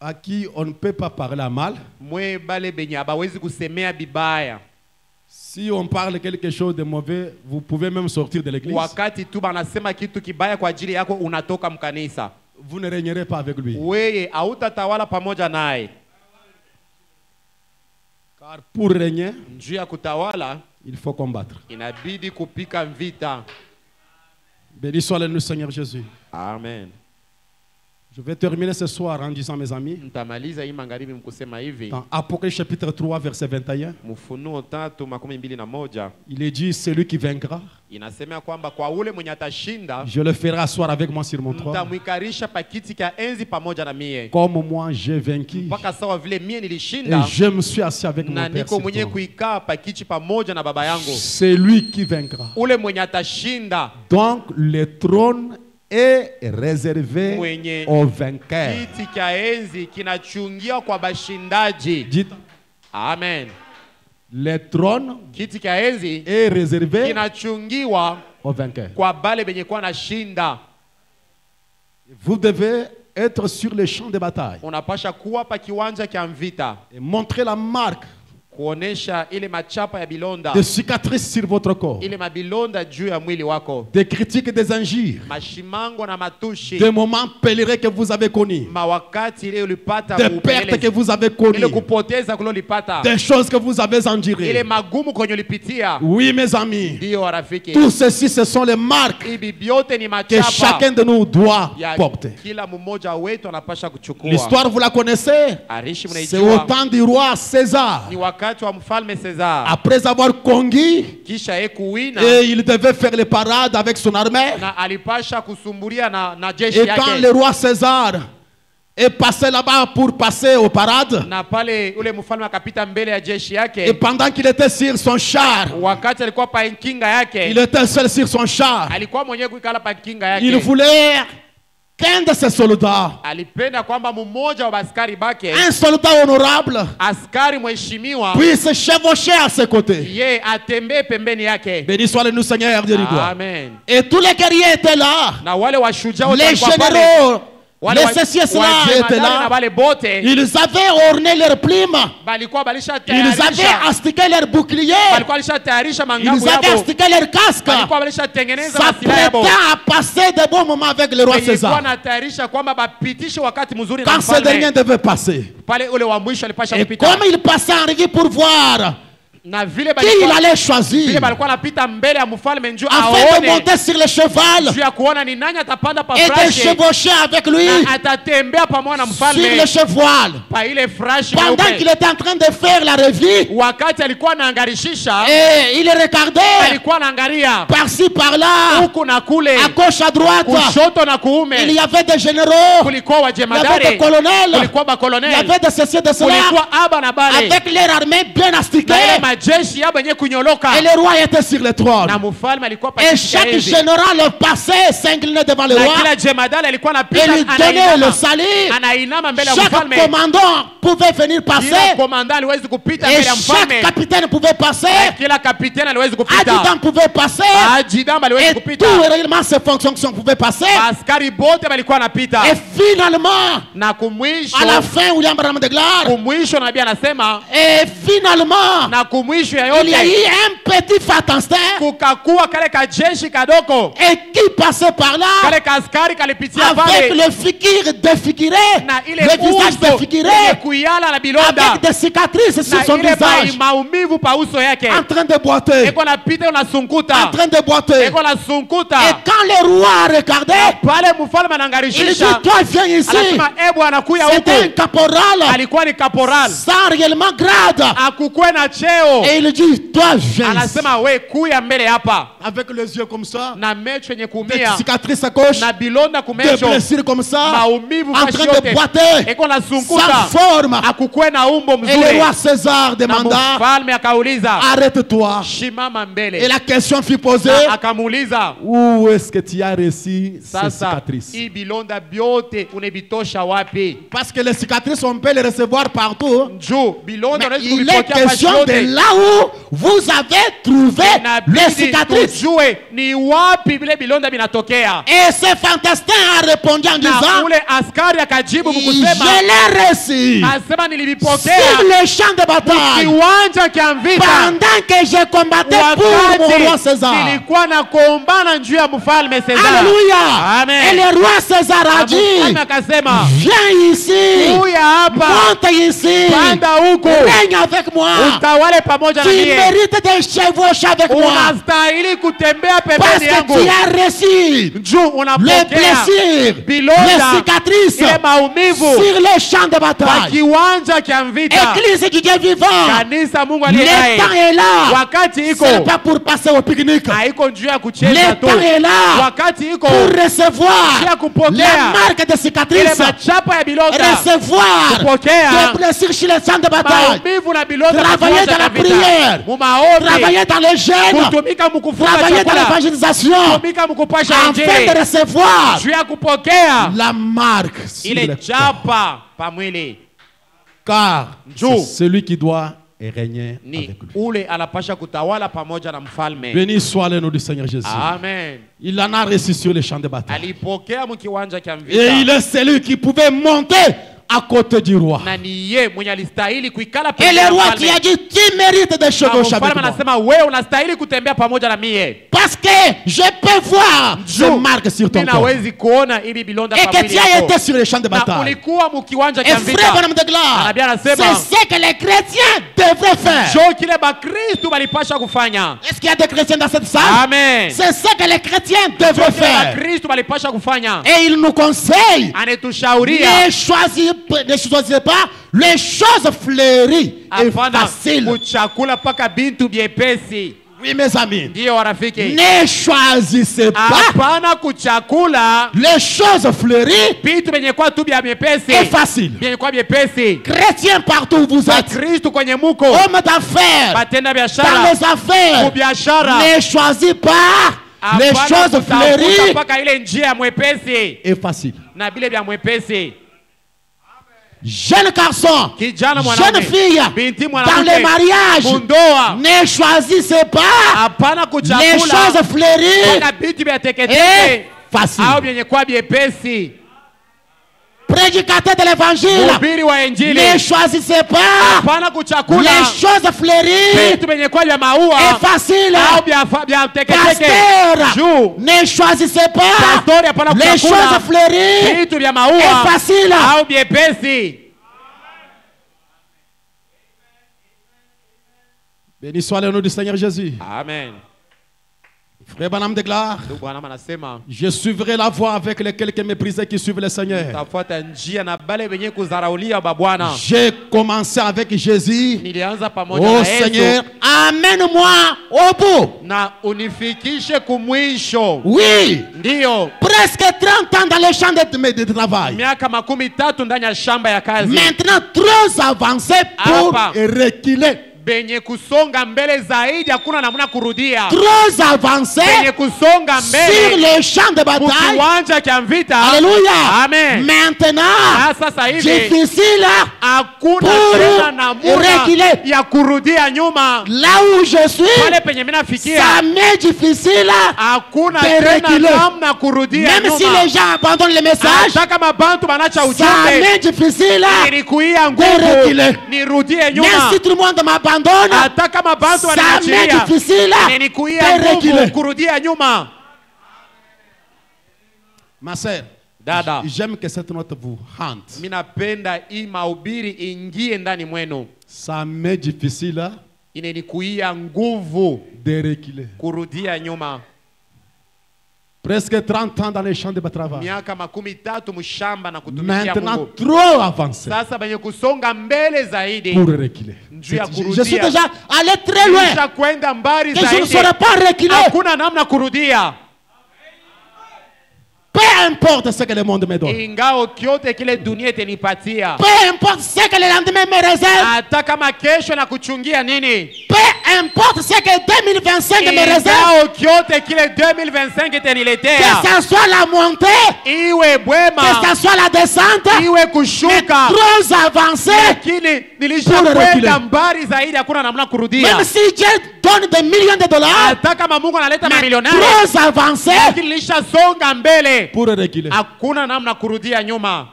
à qui on ne peut pas parler à mal, Mwe bale benye abawezi kusemea bibaya, si on parle quelque chose de mauvais, vous pouvez même sortir de l'église. wakati tu banasema kitu kibaya kwa ajili yako, unatoka mkanisa. Vous ne régnerez pas avec lui. Weye hautatawala pamoja naye. Car pour régner, Njuu ya kutawala il faut combattre. inabidi kupika vita. Béni soit le Seigneur Jésus. Amen. Je vais terminer ce soir en disant, mes amis, Mtamaliza hii magharibi mkusema hivi, dans Apocalypse chapitre 3, verset 21, Mfunuo 3:21 il est dit, celui qui vaincra, inasemea kwamba kwa ule mwenye atashinda je le ferai asseoir avec moi sur mon trône, mtamwikarisha pakiti ka enzi pamoja na mie, comme moi j'ai vaincu, mpaka sawa vile mie et nilishinda je me suis assis avec mon na Père niko sur mwenye trône. kuikaa pakiti pamoja na baba yangu. C'est lui qui vaincra. Ule mwenye atashinda, Donc le trône est réservé Mwenye aux vainqueurs. kiti cha enzi kinachungiwa kwa bashindaji. Dites, Amen. le trône Kiti cha enzi est réservé kinachungiwa aux vainqueurs. kwa bale benye kuwa nashinda. Vous devez être sur le champ de bataille Unapasha kuwa pa kiwanja kya vita, et montrer la marque kuonesha ile machapa ya bilonda, de cicatrices sur votre corps, ile mabilonda juu ya mwili wako, des critiques et des injures, mashimango na matushi, des moments pèlerins que vous avez connus, mawakati ile ulipata des pertes que vous avez ile connues, kupoteza kulolipata, des choses que vous avez ile endurées. magumu kwenye ulipitia. Oui, mes amis, Ndiyo warafiki, tout ceci, ce sont les marques hivi vyote ni que machapa chacun de nous doit ya porter. kila mmoja wetu anapasha kuchukua. L'histoire, vous la connaissez? Arishi C'est au mnaijua, temps du roi César. ni wakati wa mfalme Cesar, Après avoir conquis, kisha yeye kuwina et il devait faire les parades avec son armée. na alipasha kusumbulia na jeshi Et quand yake. le roi César est passé là-bas pour passer aux parades, Na pale ule mfalme akapita mbele ya jeshi et yake, pendant qu'il était sur son char, wakati alikuwa pa kinga yake, il était seul sur son char, alikuwa mwenyewe kuikala pa kinga il yake. voulait qu'un de ses soldats, Alipenda kwamba mmoja wa askari bake, un soldat honorable, askari mheshimiwa, puisse chevaucher à ses côtés. ye atembee pembeni yake. Béni soit le nous Seigneur, Dieu du gloire. Amen. Et tous les guerriers étaient là, Na wale washujaa wote les walikuwa pale, généraux, Wale les ceci et cela wajemadari étaient na là. wale bote Ils avaient orné leurs plumes. balikuwa Ils balishatayarisha avaient astiqué leurs boucliers. balikuwa balishatayarisha mangambo Ils avaient yabo astiqué leurs casques. balikuwa balishatengeneza masilaha yabo S'apprêtant à passer de bons moments avec le roi ilikuwa César. natayarisha kwamba bapitishe wakati mzuri na Quand ce dernier mfalme devait passer. pale ule wa mwisho alipasha Et kupita comme il passait en revue pour voir na vile qui il balikuwa allait choisir, vile balikuwa napita mbele ya mfalme njoo afin de aone monter sur le cheval juu ya kuona ni nani atapanda pa et de frashi chevaucher avec lui na atatembea pamoja na sur mfalme le cheval. pa ile frashi Pendant qu'il nyeupe. était en train de faire la revue, Wakati alikuwa anaangarishisha et il regardait alikuwa anaangalia par-ci par-là, huku na kule à gauche, à droite. kushoto na Il kuume y avait des généraux, kulikuwa il y avait des wajemadari colonels, kulikuwa il y bakolonel avait des ceci et de cela, kulikuwa aba na bale avec leur armée bien astiquée. na ile majeshi yabo yenye kunyoloka Et le roi était sur le trône. na mfalme alikuwa Et patikisha chaque enzi général passait, s'inclinait devant le na roi. kila jemadari alikuwa Et anapita lui donnait le salut. anainama mbele ya Chaque mfalme commandant pouvait venir kila passer. komanda aliwezi kupita Et mbele ya chaque mfalme capitaine pouvait passer. na kila kapiteni aliwezi kupita Adjudant pouvait passer. ajidamba aliwezi Et kupita tout réellement ses fonctions pouvaient passer. askari bote balikuwa anapita Et finalement, na kumwisho à la fin, William Branham de Gloire, kumwisho nabii anasema et finalement, na kumwisho ya il y a eu yote un petit fantastin kukakuwa kale kajeshi kadoko et qui passait par là kale kaaskari kalipitia avec pale le fikir défiguré, na ile le visage uso défiguré, yenye kuyala na bilonda avec des cicatrices sur na son ile visage, maumivu pa uso yake en train de boiter, eko napita en unasunkuta train de boiter. eko nasunkuta Et quand le roi regardait, pale mfalme il dit, anangarishisha toi viens ici. anasema ebu anakuya C'était un huku caporal alikuwa ni kaporal sans réellement grade. akukwe na cheo Et il dit, toi viens ici. anasema we kuya mbele hapa Avec les yeux comme ça, na mecho yenye des kuumia cicatrices à gauche, na bilonda des kumecho blessures comme ça, maumivu en fashi train de yote boiter, eko nasunkuta sans forme. akukwe na umbo Et le mzuri roi César na demanda, mfalme akauliza arrête-toi. shimama Et mbele la question fut posée, na akamuuliza où est-ce que tu as reçu ces sasa cicatrices? hii bilonda vyote unevitosha wapi Parce que les cicatrices, on peut les recevoir partout. juu bilonda Mais unaweza il est kuvipokea fashi question de yote là où vous avez trouvé les inabidi cicatrices. tujue ni wapi vile bilonda vinatokea Et ce fantastin a répondu en na disant, ule askari akajibu je mkusema l'ai reçu asema sur nilivipokea le champ de bataille kiwanja kya vita pendant que je combattais pour mon roi César. wakati nilikuwa nakombana njuu ya mfalme César. Alléluia. Amen. Et le roi César a Na dit, mfalme akasema viens ici, kuya hapa monte ici, panda huku règne avec moi. utawale pamoja Tu na mie mérites de chevaucher avec moi. unastahili kutembea Parce pembeni que yangu tu as reçu juu les unapokea blessures, bilonda les cicatrices ile maumivu sur le champ de kwa bataille. kiwanja kya vita. Église du Dieu vivant, Kanisa Mungu aliye le temps hai, est là. wakati iko C'est pas pour passer au pique-nique. haiko njuu ya kucheza Le tu, temps est là wakati iko pour recevoir njuu ya kupokea les marques de ile cicatrices, machapa ya bilonda, recevoir kupokea des blessures sur le champ de bataille, maumivu na bilonda, travailler kwa dans la kiwanja cha vita. prière, Mumaombi, travailler dans le jeûne, kutumika mkufunga travailler dans chakula, l'évangélisation, kutumika mkupasha afin injili, de recevoir juu ya kupokea la marque sur ile le corps. chapa pa mwili. Car Njoo. c'est celui qui doit régner Ni avec lui. ule anapasha kutawala pamoja na mfalme. Béni soit le nom du Seigneur Jésus. Amen. Il en a reçu sur les champs de bataille. Alipokea mkiwanja cha Et il vita, est celui qui pouvait monter à côté du roi. na ni ye mwenye alistahili kuikala Et pembeni le ya roi qui mfalme. a dit, tu mérites de Na chevaucher avec mfalme moi. anasema wewe unastahili kutembea pamoja na mie. Parce que je peux voir ces Juu, marques sur ton mimi corps. nawezi kuona ili bilonda Et pa que mwili tu as yako. été sur les champs de Na bataille. ulikuwa mkiwanja Et cha frère vita. Bonhomme de gloire, Anabii anasema, c'est ce que les chrétiens devraient faire. Jo kile bakristu balipasha kufanya. Est-ce qu'il y a des chrétiens dans cette salle? Amen. C'est ce que les chrétiens devraient Kile faire. bakristu balipasha kufanya. Et il nous conseille, Anetushauria ne choisissez pas les choses fleuries et hapana faciles. kuchakula paka bintu byepesi. Oui, mes amis. Ndiyo warafiki. Ne choisissez pas Hapana kuchakula les choses fleuries vitu vyenye kwa tu vya et myepesi. faciles. Vyenye kwa vyepesi. Chrétiens partout où vous êtes, Bakristu kwenye muko. hommes d'affaires, Batenda dans biashara. les affaires, Kubiashara. ne choisis pas les Hapana choses kutafuta fleuries paka ile njia ya mwepesi et faciles. na vile vya mwepesi. Jeune garçon, Kijana jeune mwanaume, fille, binti dans mwanamke, les mariages, mundoa, ne choisissez pas hapana les kuchakula choses fleuries paka vitu vya et teketeke au faciles. vyenye kwa vyepesi. Prédicateur de l'évangile. mhubiri wa injili, Ne choisissez pas hapana kuchakula les choses fleuries vitu vyenye kuwa vya maua et faciles. au vya teketeke. Pasteur, Juu ne choisissez pas pastori hapana les kuchakula choses fleuries vitu vya et maua faciles. au vyepesi. Béni soit le nom du Seigneur Jésus. Amen. Frère Branham déclare, Ndugu Branham anasema je suivrai la voie avec lesquelles qui méprisés qui suivent le Seigneur. tafuata njia na bale wenye kudharaulia babwana. J'ai commencé avec Jésus. Nilianza pamoja Oh na Yesu, Seigneur, Amène-moi au bout. na unifikishe kumwisho. Oui, Ndiyo, presque 30 ans dans le champ de travail. miaka 13 ndani ya shamba ya kazi. Maintenant, trop avancé pour Hapa Reculer. benye kusonga mbele zaidi, hakuna namna kurudia. trop avancé Benye kusonga sur mbele le champ de bataille. kiwanja cha vita. Alléluia. Amen. Maintenant, Na sasa hivi difficile hakuna pour tena namuna reculer. ya kurudia nyuma. là où je suis, Pale penye mimi nafikia ça m'est difficile. hakuna de tena reculer. namna kurudia Même si nyuma. les gens abandonnent le message, Hata kama bantu banacha ça ujumbe, m'est difficile. nilikuia reculer. nguvu nirudie Même nyuma. si tout le monde m'abandonne, Hata kama bantu ça m'est wananiachilia, difficile nilikuia de nguvu reculer. kurudia nyuma. Ma sœur, Dada, j'aime que cette note vous hante. mimi napenda hii mahubiri ingie ndani mwenu. Ça m'est difficile Inanikuia nguvu de reculer. kurudia nyuma. Presque 30 ans dans les champs de travail. Miaka 13 mshamba na kutumikia Maintenant, Mungu. trop avancé Sasa benye kusonga mbele zaidi pour reculer. njuu ya je suis kurudia. déjà allé très loin. Kisha kwenda mbali Que je ne zaidi, saurais pas reculer. hakuna namna kurudia. Peu importe ce que le monde me donne. Ingao kyote kile dunia itanipatia, Peu importe ce que le lendemain me réserve. hata kama kesho na kuchungia nini, Peu importe ce que 2025 me réserve. ingao kyote kile 2025 Que itaniletea, ça soit la montée, iwe que bwema ça soit la descente, iwe mais kushuka, trop avancé. lakini Pour nilishakwenda reculer. mbali zaidi, hakuna namna kurudia. Même si Dieu donne des millions de dollars, Hata kama Mungu analeta mais mamilionari, trop avancé, lakini nilishasonga mbele, Pour reculer. hakuna namna kurudia nyuma.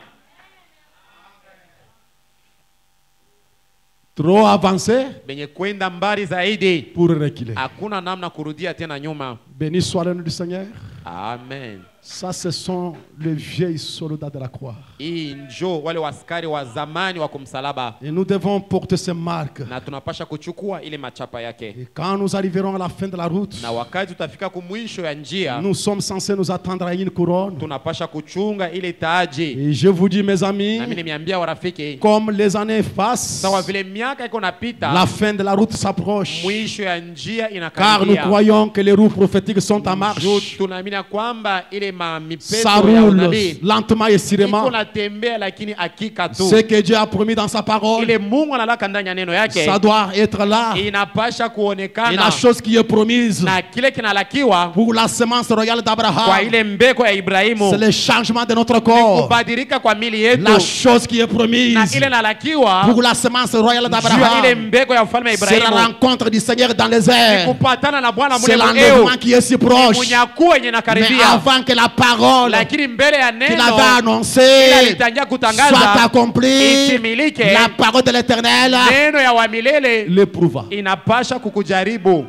Trop avancé Benye kwenda mbali zaidi, pour reculer. hakuna namna kurudia tena nyuma. Béni soit le nom du Seigneur. Amen. Ça, ce sont les vieilles soldats de la croix. Hii njo wale waskari wa zamani wa kumsalaba, Et nous devons porter ces marques. na tunapasha kuchukua ile machapa yake, Et quand nous arriverons à la fin de la route, na wakati tutafika kumwisho ya njia, nous sommes censés nous attendre à une couronne. tunapasha kuchunga ile taji. Et je vous dis, mes amis, Na mimi nimeambia warafiki, comme les années passent, sawa vile miaka iko napita, la fin de la route s'approche. mwisho ya njia Car nous inakaribia. croyons que les roues prophétiques sont en marche. Juu tunaamini kwamba ile mipepo Ça ya roule unabii lentement et iko sûrement. natembea, lakini hakika tu Ce que Dieu a promis dans sa parole, ile Mungu analaka ndani ya neno yake ça doit être là. inapasha Et kuonekana, la chose qui est promise na kile kinalakiwa pour la semence royale kwa d'Abraham, ile mbeko ya Ibrahimu, c'est le changement de notre corps. kubadilika kwa mili yetu, La chose qui est na promise ile nalakiwa pour la semence royale juu ya ile d'Abraham, mbeko ya ufalme wa c'est la Ibrahimu, rencontre du Seigneur dans les airs. kupatana na Bwana C'est mule l'enlèvement mweo, qui est si proche. munyakuo yenye Mais nakaribia, avant que la parole lakini mbele ya qu'il neno avait annoncée ile alitangia soit kutangaza accomplie, itimilike, la parole de l'Éternel neno ya wa milele l'éprouva. inapasha kukujaribu.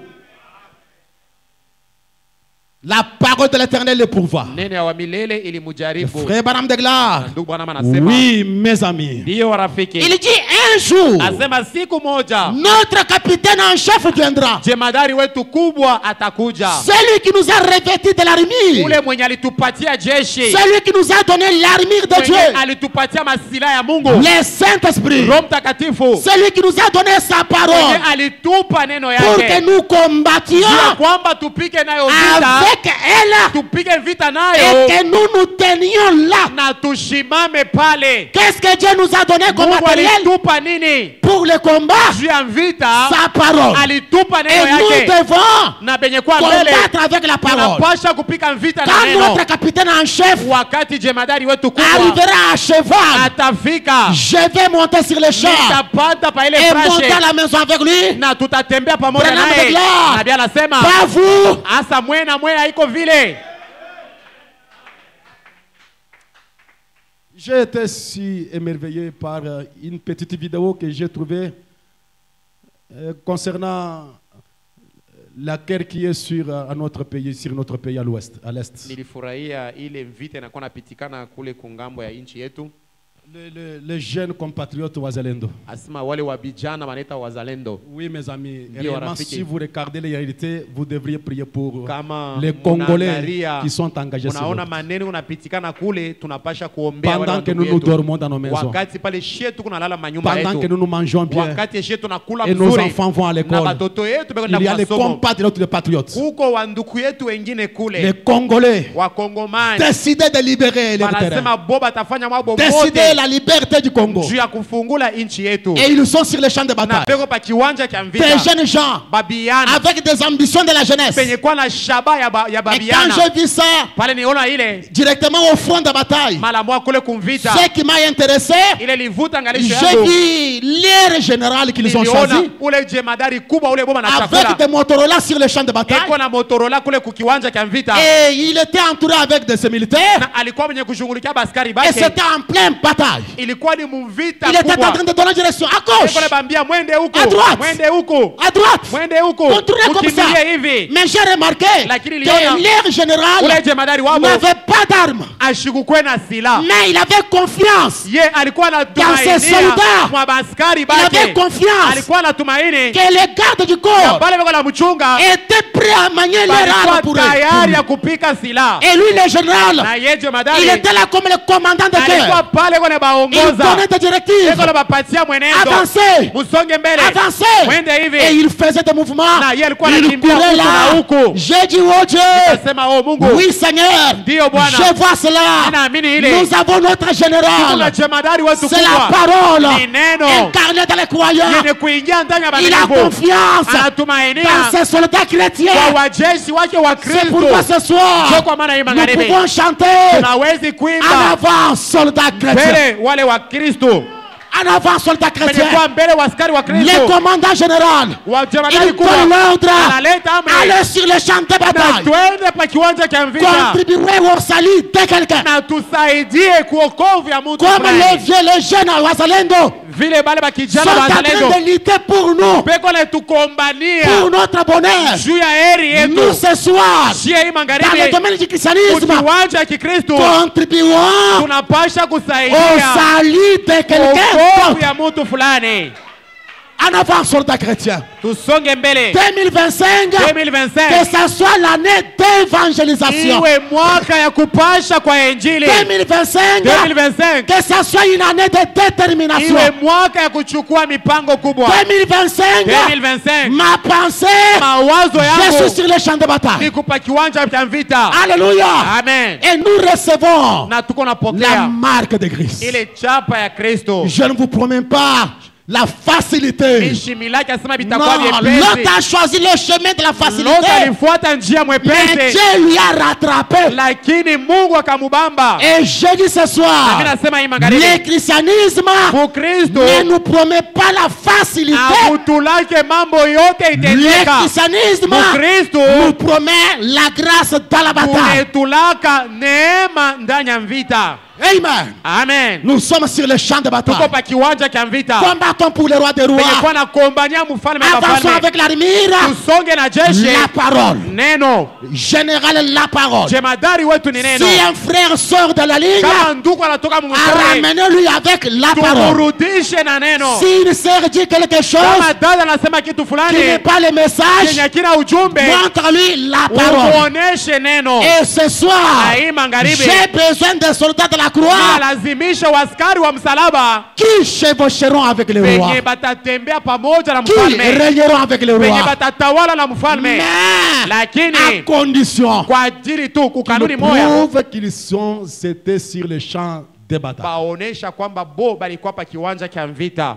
La parole de l'Éternel l'éprouva. Neno ya wa milele ilimujaribu. Frère Branham de Gloire, Ndugu Bwana anasema, oui, mes amis, ndiyo warafiki, il dit un jour, asema siku moja notre capitaine en chef viendra. jemadari wetu kubwa atakuja, Celui qui nous a revêtis de l'armure. ule mwenye alitupatia jeshi, Celui qui nous a donné l'armure de mwenye Dieu. alitupatia masila ya Mungu, Le Saint-Esprit. Roho Mtakatifu, Celui qui nous a donné sa mwenye parole. alitupa neno Pour que yake, nous juu ya combattions kwamba tupige nayo vita, avec elle. tupige vita Et nayo que nous tenions là. na tushimame pale. Qu'est-ce que Dieu nous a donné comme Mungu matériel alitupa nini pour le combat? juu ya vita? Sa parole. Alitupa Et neno nous yake, devons na benye kwa mbele combattre avec la parole. tunapasha kupika vita na Quand neno. notre capitaine en chef Wakati jemadari wetu kubwa arrivera à cheval, atafika, je vais monter sur le champ nitapanda pa ile et monter à frashe la maison avec lui. na tutatembea pamoja Branham naye. de gloire. Nabii anasema Pas vous. asa mwe na mwe haiko vile. J'ai été si émerveillé par une petite vidéo que j'ai trouvée concernant la guerre qui est sur notre pays à l'ouest, à l'est. Nilifurahia ile vita inakuwa napitikana kule kungambo ya nchi yetu. Les jeunes compatriotes wazalendo. Asema wale wabijana wanaita wazalendo. Oui mes amis, Ndio réellement, rafiki. si vous regardez les réalités, vous devriez prier pour Kama les Congolais munaangalia, qui sont engagés sur unaona l'autre. maneno unapitikana kule, tunapasha kuombea wale Pendant que ndugu nous nous yetu. dormons dans nos maisons, Wakati pale shetu kunalala manyumba pendant que yetu. nous nous mangeons bien, Wakati shetu tunakula et nos mzuri. enfants vont à Na l'école, batoto yetu beko il y a les masomo. compatriotes des patriotes, Kuko wanduku yetu wengine les kule. Congolais, Wakongomani. décider de libérer les terrains, Wanasema boba atafanya mambo décider la liberté du Congo. juu ya kufungula nchi yetu. Et ils sont sur les champs de Na bataille. beko pa kiwanja cha Des vita. jeunes gens Babiana. avec des ambitions de la jeunesse. Penye kwa na shaba ya Et quand babiana. j'ai vu ça Pale niona ile directement au front de bataille, mala mwa kule kumvita. ce qui m'a intéressé, Ile livuta ngalisho j'ai yangu. vu l'air général qu'ils ont Niliona choisi ule jemadari kubwa ule boma na avec chakula. des Motorola sur les champs de bataille. Eko na Motorola kule kukiwanja cha vita. Et il était entouré avec de ses militaires. Na alikuwa mwenye kushughulikia baskari Et bake. c'était en pleine bataille. Ilikuwa ni mvita Il était en kubwa. train de donner direction à gauche, Eko le bambia mwende huko. À droite. Mwende huko. à droite. Mwende huko. Contrôler comme ça. Mkimbilie hivi. Mais j'ai remarqué Lakini que niliona l'air général ule jemadari wabo n'avait pas d'armes. ashikukwe na silaha. Mais il avait confiance Ye alikuwa Dans anatumainia ses soldats. mwa baskari Il avait bake. confiance Alikuwa anatumaini que les gardes du corps pale beko la mchunga étaient prêts à manier leur arme pour alikuwa tayari eux. ya kupika silaha. Et lui, le général, Na ye jemadari il était là comme le commandant de alikuwa guerre. pale kwenye Il baongoza. donnait des directives. Eko la bapatia mwenendo. Avancez, Musonge mbele. avancez. Mwende Et hivi. il faisait des mouvements. Na ye alikuwa Il anakimbia courait huku na là. huku. J'ai dit, oh Dieu, Nasema oh Mungu. oui Seigneur, Ndio Bwana. je vois cela. Ninaamini ile. Nous avons notre Kuna général. jemadari wetu C'est la kubwa. parole Ni neno. incarnée dans les croyants. Yenye kuingia ndani ya Il a madhehebu. confiance Anatumainia dans ses soldats chrétiens. kwa wajeshi wake wa C'est pourquoi Kristo. ce soir, Ndio kwa maana hii nous magharibi pouvons chanter tunawezi en kuimba avant, soldats chrétiens. mbele wale wa Kristo. En avant, soldats Penye chrétiens. kwa mbele wa askari wa Le Kristo. commandant général, Wa jemadari il kubwa donne l'ordre. analeta amri. Allez sur le champ de Na bataille. twende pa kiwanja cha vita. Contribuez au salut de quelqu'un. Na tusaidie kuokovu ya mtu Comme les fulani. vieux, les jeunes à Wazalendo Vile bale sont bakijana en wa train wazalendo. de lutter pour nous, Peko na tukombania pour notre bonheur. juu ya heri Nous yetu. ce soir, Shia hii dans le magharibi domaine du christianisme, kiwanja ya Kikristo contribuons tunapasha au kusaidia salut de quelqu'un wokovu d'autre. ya mtu fulani. En avant, soldats chrétiens. Tusonge mbele. 2025, que 2025 ce soit l'année d'évangélisation. iwe mwaka ya kupasha kwa injili. 2025, 2025 que ce soit une année de détermination. iwe mwaka ya kuchukua mipango kubwa. 2025, 2025 ma pensée, mawazo je suis yangu sur le champ de bataille. ni kupa kiwanja cha vita. Alléluia. Amen. Et nous recevons Na tuko la napokea marque de Christ. ile chapa ya Kristo. Je ne vous promets pas la facilité. Mishimi lake asema Non, bitakuwa l'autre vyepesi. a choisi le chemin de la Lot facilité. alifuata njia Mais mwepesi, Dieu lui a rattrapé. lakini Mungu akamubamba. Et je dis ce Nami soir, nasema hii le magharibi, christianisme Ukristo ne nous promet pas la facilité. akutulake mambo yote Le itendeka. christianisme Ukristo nous promet la grâce dans la bataille. unetulaka neema ndani ya vita. Amen. Amen. Nous sommes sur le champ de Tuko bataille. pa kiwanja cha vita. Combattons pour le roi des Penye rois. kwa nakombania mfalme wa Avançons wafalme. avec l'armure. Tusonge na jeshi. La parole. Neno. Général, la parole. Jemadari wetu ni neno. Si un frère sort de la ligne, Kama ndugu anatoka mumstari, ramenez-lui avec la parole. tumurudishe na neno. Si une sœur dit quelque chose Kama dada anasema kitu qui fulani n'est pas le message, yenye kina ujumbe, montre-lui la parole. umuoneshe neno. Et ce soir, Na hii magharibi j'ai besoin des soldats de la croix nalazimisha waskari wa msalaba qui chevaucheront avec le roi, penye batatembea pamoja na qui mfalme, régneront avec le penye roi. batatawala na mfalme, Mais à lakini condition kwa ajili tu kukanuni qu'ils moya prouvent qu'ils sont, c'était sur le champ de bataille. baonesha kwamba bo balikuwa pa kiwanja cha vita.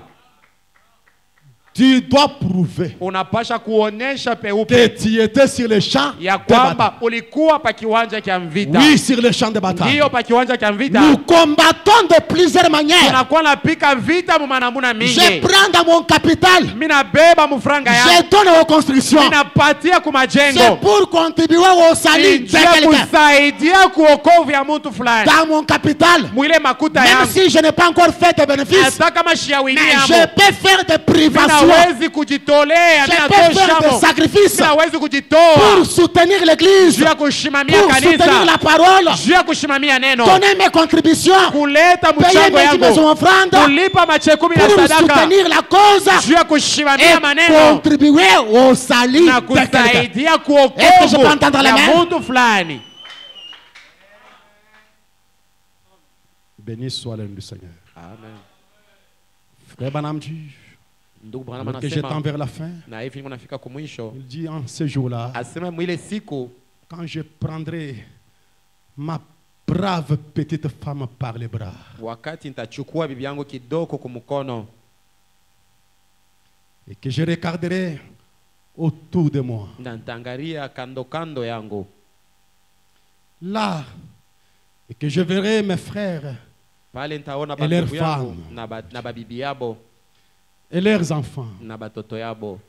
Tu dois prouver unapasha kuonesha que peupe tu étais sur le champ ya de bataille. kwamba ulikuwa pa kiwanja cha vita. Oui, sur le champ de bataille. Ndiyo pa kiwanja cha vita. Nous combattons de plusieurs manières. Tunakuwa napika vita mumanamuna mingi. Je prends dans mon capital. Mina beba mufranga Je yangu. donne aux constructions. Minapatia C'est kumajengo. pour contribuer au salut de Njia quelqu'un. kusaidia kuokovu ya mtu fulani. Dans mon capital, Mwile makuta même yangu. si je n'ai pas encore fait de bénéfices, Hata kama shiawini mais yangu. je peux faire des privations. Minawezi kujitolea. Je peux faire des Minatoshamo. sacrifices Minawezi kujitoa. pour soutenir l'église, Juu ya kushimamia pour soutenir kanisa. la parole, Juu ya kushimamia neno. donner mes contributions, Kuleta payer mchango mes dîmes et yangu. offrandes Kulipa mache 10 na pour sadaka. soutenir la cause Juu ya kushimamia et maneno. contribuer au salut Na de quelqu'un. kusaidia Est-ce que je peux entendre kuokovu la ya main? mtu fulani. Béni soit le nom du Seigneur. Amen. Frère Branham dit, Ndugu Branham alors que j'étends anasema vers la fin, na hivi nafika kumwisho. il dit en ce jour-là, Asema mwile siku quand je prendrai ma brave petite femme par les bras, wakati nitachukua bibi yangu kidogo kumkono et que je regarderai autour de moi, na nitaangalia kando kando yangu là, et que je verrai mes frères pale, nitaona Et leurs bandugu yangu femmes. na babibi yabo et leurs enfants. na batoto yabo.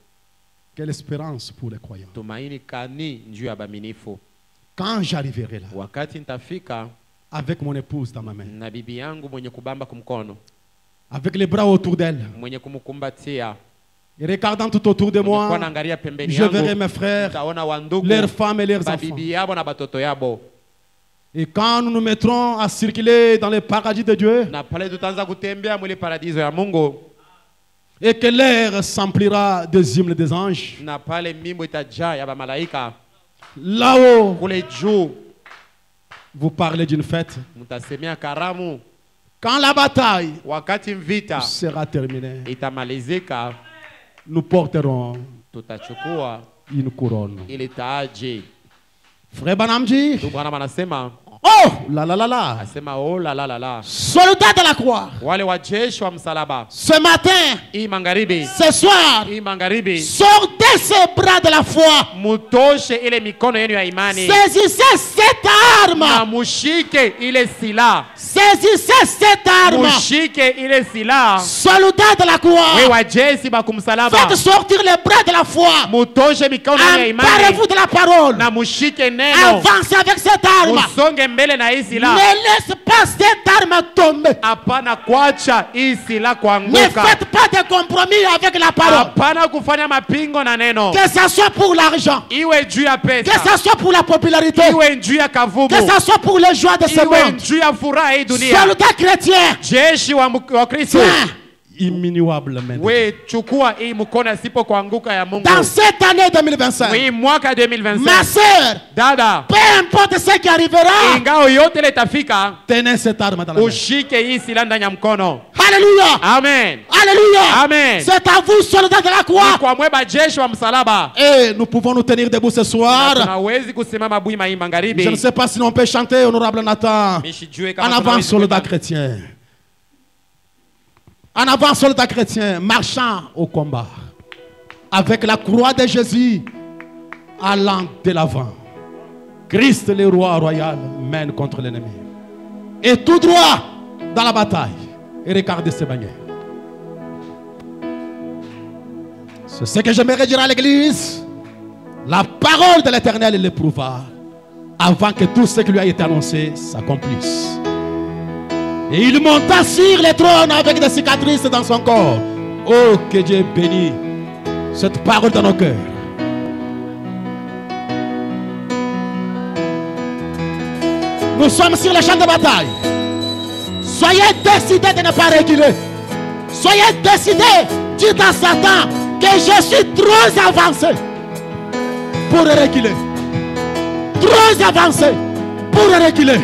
Quelle espérance pour les croyants. Tumaini kani njuu ya baminifu. Quand j'arriverai là, Wakati nitafika avec mon épouse dans ma main, na bibi yangu mwenye kubamba kumkono, avec les bras autour d'elle, mwenye kumkumbatia, et regardant tout autour de kwa moi, naangalia pembeni je verrai yangu, mes frères, nitaona wandugu, leurs femmes et leurs enfants. babibi yabo na batoto yabo. Et quand nous nous mettrons à circuler dans le paradis de Dieu, Na pale tutaanza kutembea mwile paradiso ya Mungu, et que l'air s'emplira des hymnes des anges, na pale mimbo itajaa ya bamalaika. là-haut, Kule juu vous parlez d'une fête. mtasemea karamu. Quand la bataille Wakati vita sera terminée, itamalizika, nous porterons tutachukua une couronne. ile taaji. Frère Branham dit, Ndugu Branham anasema, oh, là là là là, asema oh la la la la, Soldats de la croix, wale wajeshi wa msalaba, ce matin, hii magharibi, ce soir, hii magharibi, sortez ces bras de la foi. mutoshe ile mikono yenu ya imani Saisissez cette na arme. mushike ile silaha, Saisissez cette arme. mushike ile silaha. Soldats de la We croix, wajeshi ba kumsalaba, faites sortir les bras de la foi. mutoshe mikono yenu ya imani Emparez-vous de la parole. na mushike neno, Avancez avec cette arme. musonge mbele na hii silaha. Ne laisse pas cette arme tomber. Hapana kuacha hii silaha Ne kuanguka. faites pas de compromis avec la parole. Hapana kufanya mapingo na neno, Que ce soit pour l'argent, iwe juu ya que pesa, ce soit pour la popularité, iwe juu ya kavumu, que ce soit pour les joies de ce iwe monde. juu ya furaha hii dunia. Soldats chrétiens, Jeshi wa Kristo, tiens, immuable we chukua hii mkono asipo kuanguka ya Mungu. dans cette année 2025, Hii mwaka ma 2025, sœur, dada, peu importe ce qui arrivera, ingao yote litafika, tenez cette arme dans la main. ushike hii silaha ndani ya mkono. alléluia, Amen. alléluia, Amen. c'est à vous, soldats de la Ni croix. kwa mweba jeshi wa msalaba. Et nous pouvons nous tenir debout ce soir. Tunawezi kusimama bui mai Je ne magharibi. sais pas si on peut chanter, honorable Nathan. Mishijue En kama avant, tunawezi soldats kuimba. chrétiens. En avant, soldats chrétiens, marchant au combat. Avec la croix de Jésus allant de l'avant. Christ, le roi royal, mène contre l'ennemi. Et tout droit dans la bataille. Et regardez ces bannières. C'est ce que j'aimerais dire à l'église. La parole de l'Éternel l'éprouva avant que tout ce qui lui a été annoncé s'accomplisse. Et il monta sur le trône avec des cicatrices dans son corps. Oh, que Dieu bénisse cette parole dans nos cœurs. Nous sommes sur le champ de bataille. Soyez décidés de ne pas reculer. Soyez décidés, dites à Satan que je suis trop avancé pour reculer. Trop avancé pour reculer.